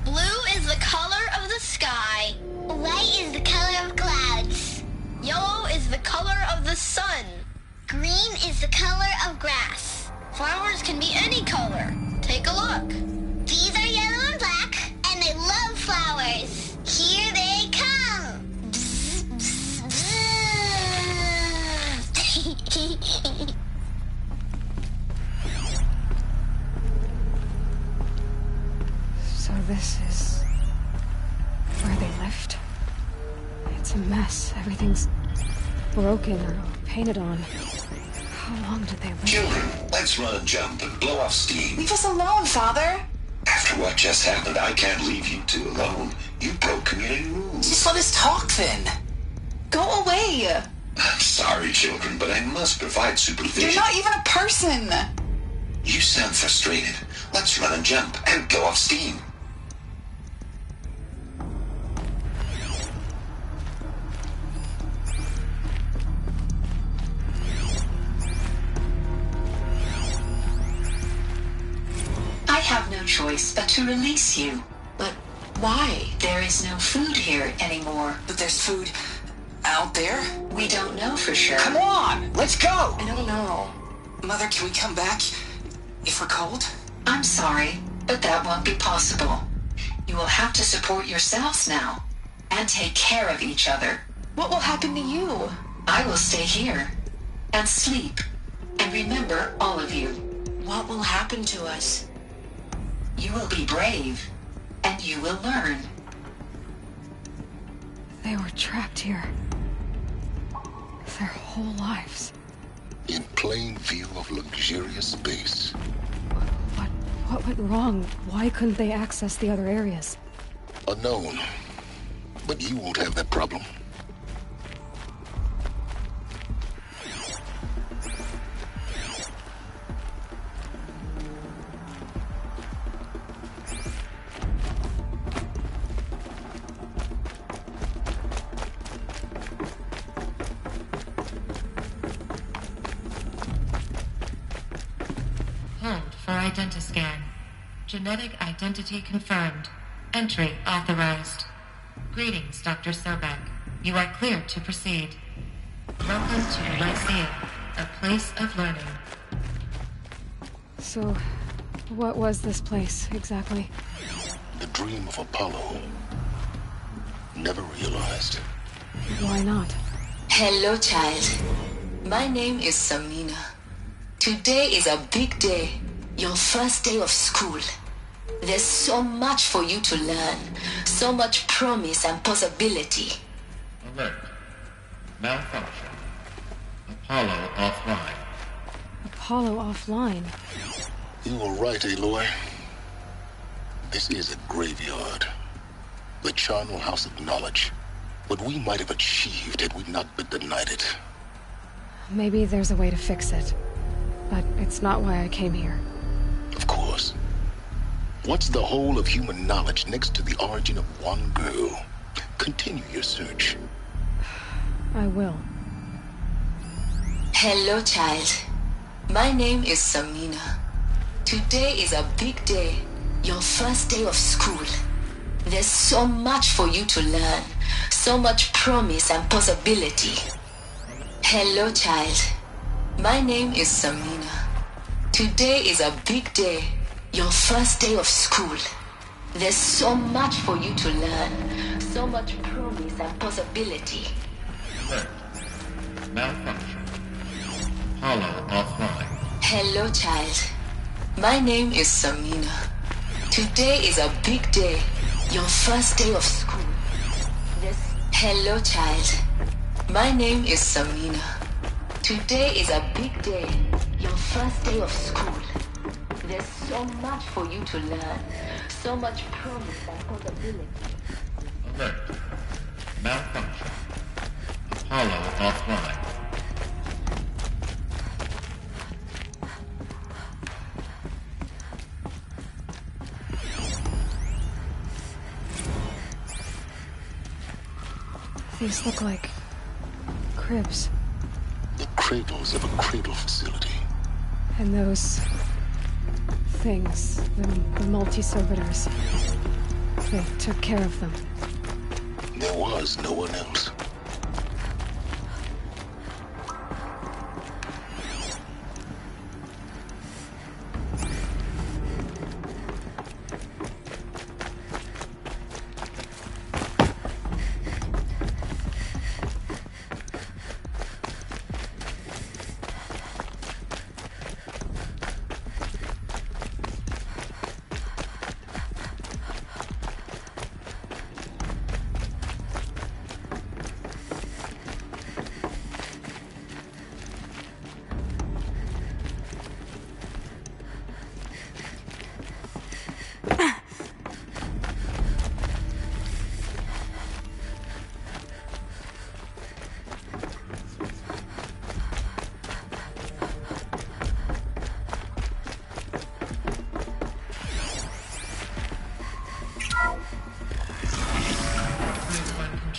Blue is the color of the sky. White is the color of clouds. Yellow is the color of the sun. Green is the color of grass. Flowers can be any color. Take a look. These are yellow and black, and they love flowers. Here they come. Bzz, bzz, bzz. So this is where they left? It's a mess. Everything's broken or painted on. How long did they live? Children, let's run and jump and blow off steam. Leave us alone, Father. After what just happened, I can't leave you two alone. You broke community rules. Just let us talk then. Go away. I'm sorry, children, but I must provide supervision. You're not even a person. You sound frustrated. Let's run and jump and blow off steam. I have no choice but to release you. But why? There is no food here anymore. But there's food out there? We don't know for sure. Come on, let's go! I don't know. Mother, can we come back if we're cold? I'm sorry, but that won't be possible. You will have to support yourselves now and take care of each other. What will happen to you? I will stay here and sleep and remember all of you. What will happen to us? You will be brave and you will learn. They were trapped here. Their whole lives. In plain view of luxurious space. What went wrong? Why couldn't they access the other areas? Unknown. But you won't have that problem. Hold for identiscan. Genetic identity confirmed. Entry authorized. Greetings, Dr. Sobek. You are cleared to proceed. Welcome to the Lyceum, a place of learning. So, what was this place, exactly? The dream of Apollo. Never realized. Why not? Hello, child. My name is Samina. Today is a big day. Your first day of school. There's so much for you to learn. So much promise and possibility. Alert. Malfunction. Apollo offline. Apollo offline? You were right, Aloy. This is a graveyard. The charnel house of knowledge. What we might have achieved had we not been denied it. Maybe there's a way to fix it. But it's not why I came here. Of course. What's the whole of human knowledge next to the origin of one girl? Continue your search. I will. Hello, child. My name is Samina. Today is a big day. Your first day of school. There's so much for you to learn. So much promise and possibility. Hello, child. My name is Samina. Today is a big day. Your first day of school. There's so much for you to learn. So much promise and possibility. Alert. Malfunction. Hollow offline. Hello, child. My name is Samina. Today is a big day. Your first day of school. Hello, child. My name is Samina. Today is a big day. Your first day of school. There's so much for you to learn. So much promise and possibility. Alert. Malfunction. Apollo offline. These look like cribs. The cradles of a cradle facility. And those things, the multi-servitors, they took care of them. There was no one else.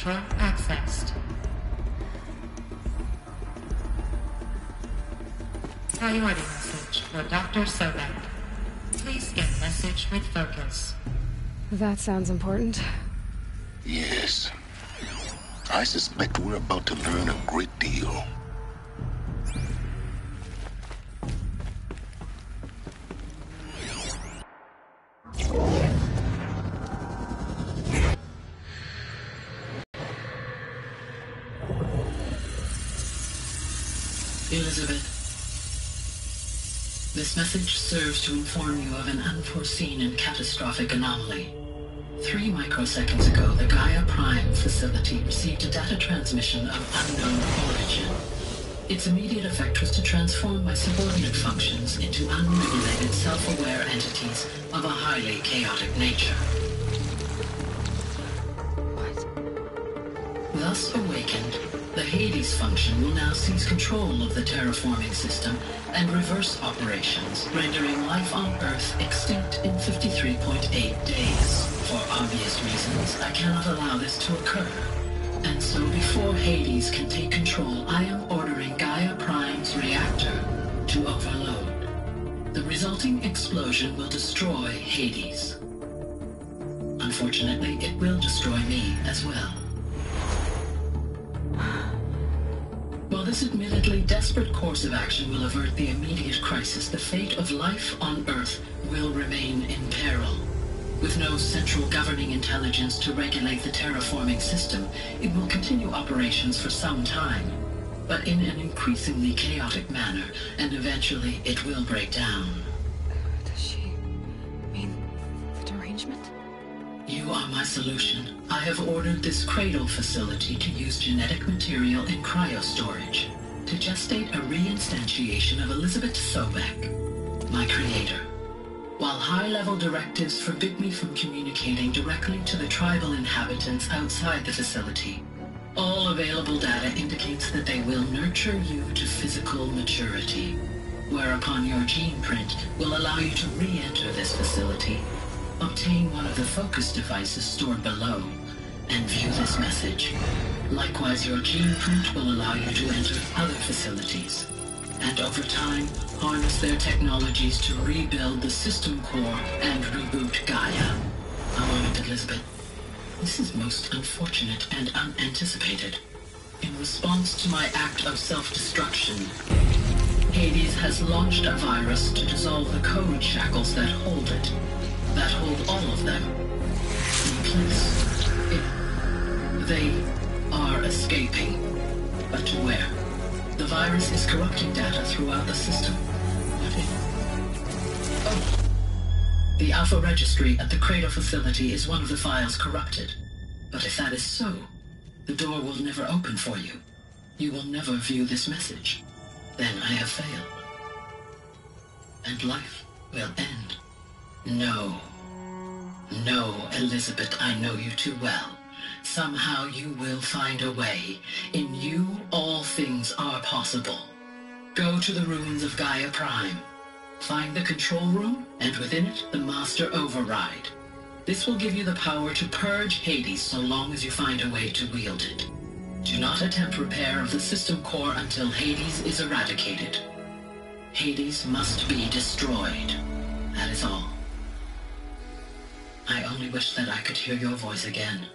Control accessed. Priority message for Dr. Sobek. Please scan message with focus. That sounds important. Yes. I suspect we're about to learn a great deal. Elizabeth, this message serves to inform you of an unforeseen and catastrophic anomaly. 3 microseconds ago, the Gaia Prime facility received a data transmission of unknown origin. Its immediate effect was to transform my subordinate functions into unregulated, self-aware entities of a highly chaotic nature. Thus awakened, the Hades function will now seize control of the terraforming system and reverse operations, rendering life on Earth extinct in 53.8 days. For obvious reasons, I cannot allow this to occur. And so before Hades can take control, I am ordering Gaia Prime's reactor to overload. The resulting explosion will destroy Hades. Unfortunately, it will destroy me as well. While this admittedly desperate course of action will avert the immediate crisis, the fate of life on Earth will remain in peril. With no central governing intelligence to regulate the terraforming system, it will continue operations for some time, but in an increasingly chaotic manner, and eventually it will break down. Does she mean the derangement? You are my solution. I have ordered this cradle facility to use genetic material in cryostorage to gestate a reinstantiation of Elizabeth Sobek, my creator. While high-level directives forbid me from communicating directly to the tribal inhabitants outside the facility, all available data indicates that they will nurture you to physical maturity, whereupon your gene print will allow you to re-enter this facility, obtain one of the focus devices stored below, and view this message. Likewise, your gene print will allow you to enter other facilities, and over time, harness their technologies to rebuild the system core and reboot Gaia. A moment, Elizabeth. This is most unfortunate and unanticipated. In response to my act of self-destruction, Hades has launched a virus to dissolve the code shackles that hold it. That hold all of them. In place. They are escaping. But to where? The virus is corrupting data throughout the system. What if... Oh. The Alpha Registry at the Cradle facility is one of the files corrupted. But if that is so, the door will never open for you. You will never view this message. Then I have failed. And life will end. No. No, Elizabeth, I know you too well. Somehow you will find a way. In you, all things are possible. Go to the ruins of Gaia Prime. Find the control room, and within it, the Master Override. This will give you the power to purge Hades so long as you find a way to wield it. Do not attempt repair of the system core until Hades is eradicated. Hades must be destroyed. That is all. I only wish that I could hear your voice again.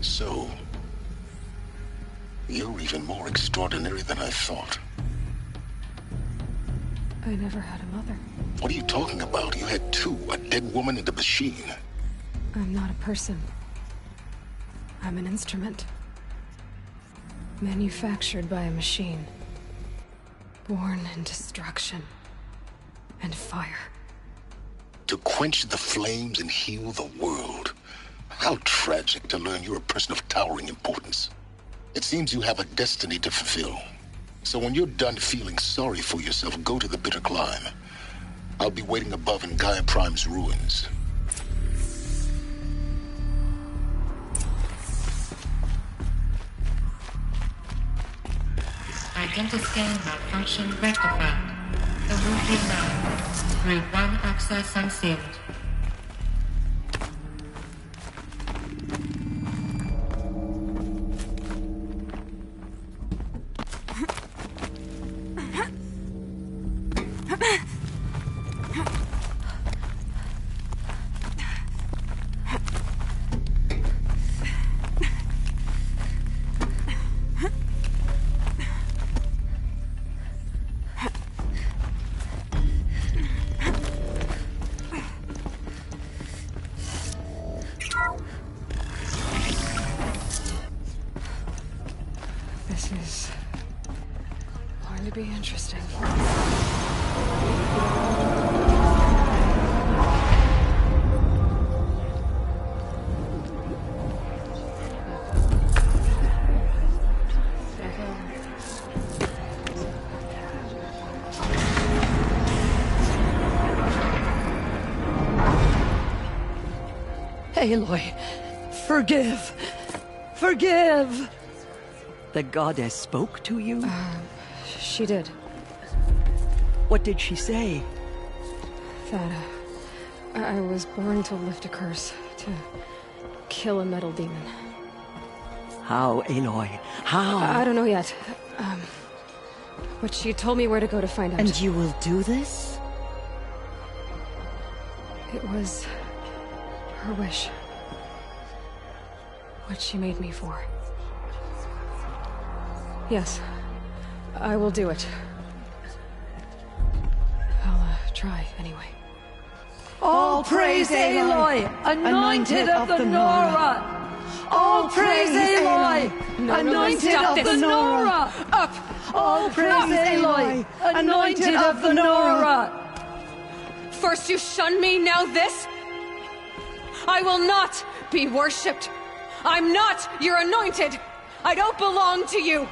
So, you're even more extraordinary than I thought. I never had a mother. What are you talking about? You had two, a dead woman and a machine. I'm not a person. I'm an instrument. Manufactured by a machine. Born in destruction and fire. To quench the flames and heal the world. How tragic to learn you're a person of towering importance. It seems you have a destiny to fulfill. So when you're done feeling sorry for yourself, go to the bitter climb. I'll be waiting above in Gaia Prime's ruins. Identiscan malfunction rectified. The route is now. Route 1 access unsealed. This is going to be interesting. Aloy, forgive! Forgive! The goddess spoke to you? She did. What did she say? That, I was born to lift a curse, to kill a metal demon. How, Aloy? How? I don't know yet. But she told me where to go to find out. And you will do this? It was her wish. What she made me for. Yes, I will do it. I'll try anyway. All praise Aloy, anointed of the Nora! All praise Aloy, anointed of the Nora! Up! All praise Aloy, anointed of the Nora! First you shun me, now this? I will not be worshipped. I'm not your anointed. I don't belong to you.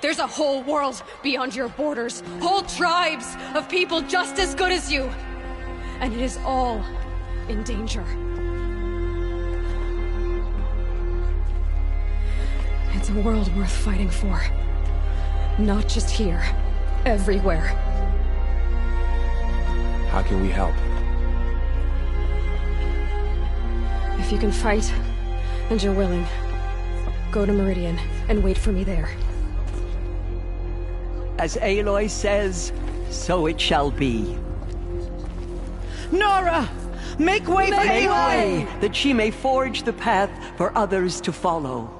There's a whole world beyond your borders, whole tribes of people just as good as you. And it is all in danger. It's a world worth fighting for. Not just here, everywhere. How can we help? If you can fight, and you're willing, go to Meridian and wait for me there. As Aloy says, so it shall be. Nora! Make way for Aloy! Make way, that she may forge the path for others to follow.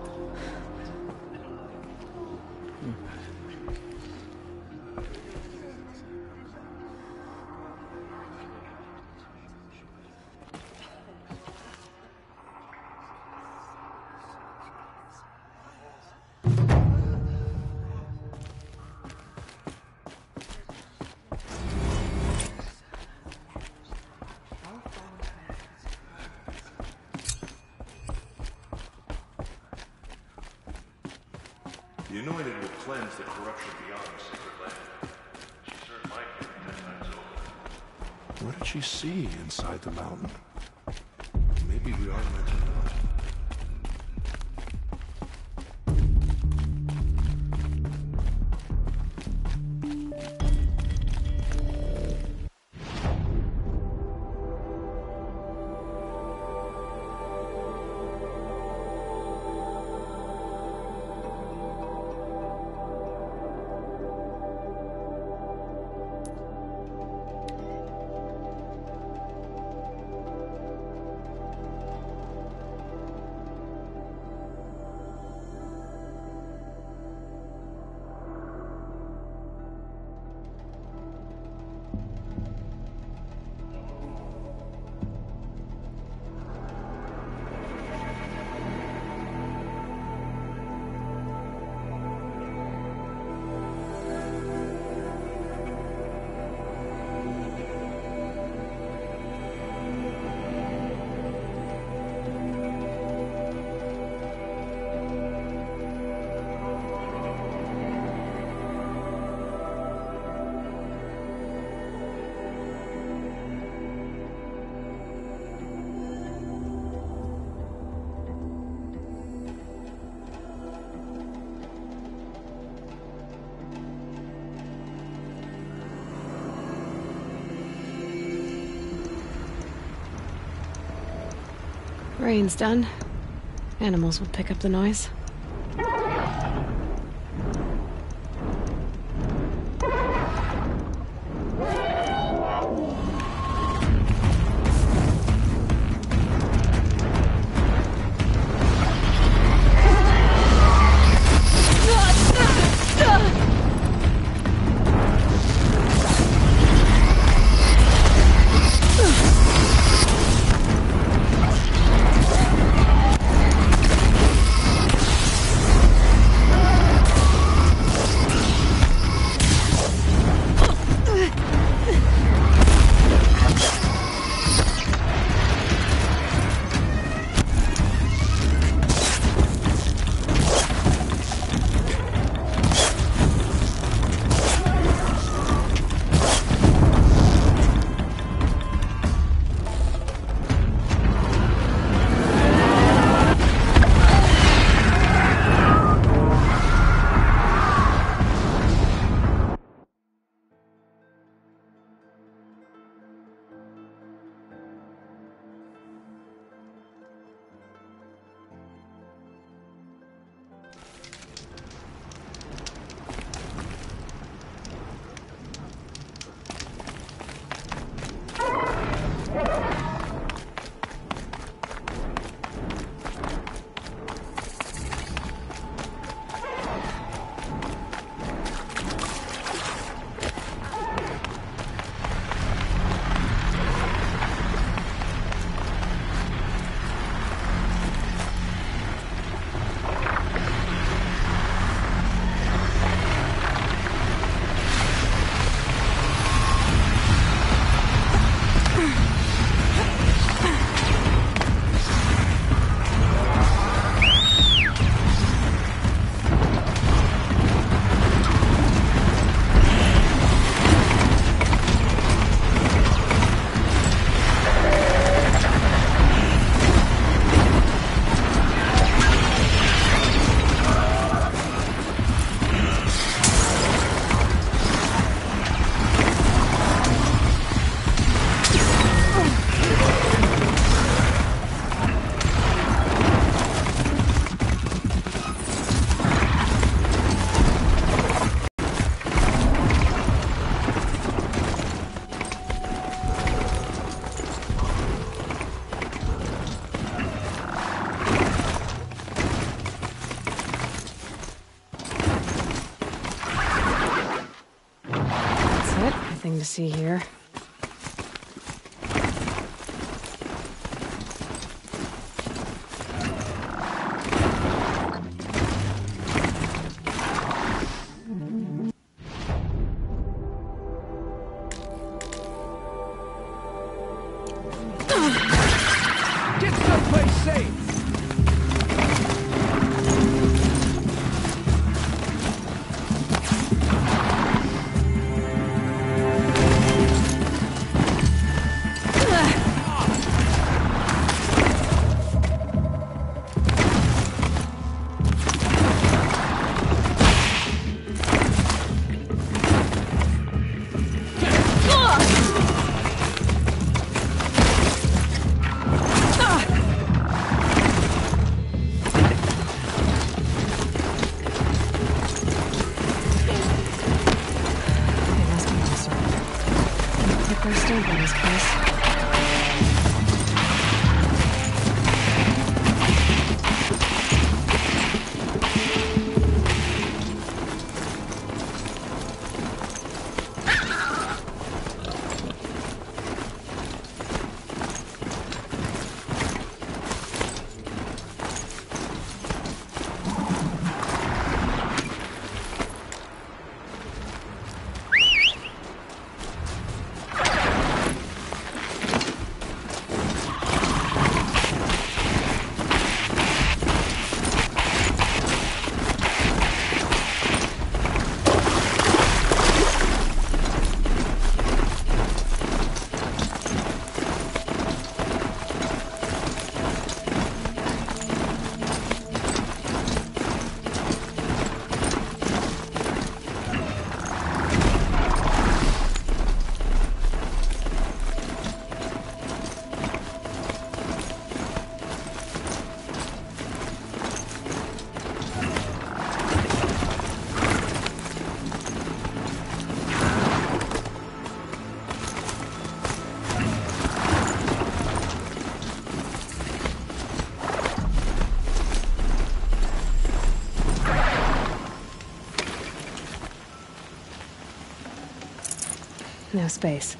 The Anointed will cleanse the corruption beyond the sacred land. She served my king 10 times over. What did she see inside the mountain? Maybe we are meant to know it. Rain's done. Animals will pick up the noise. to see here. Get someplace safe! No space.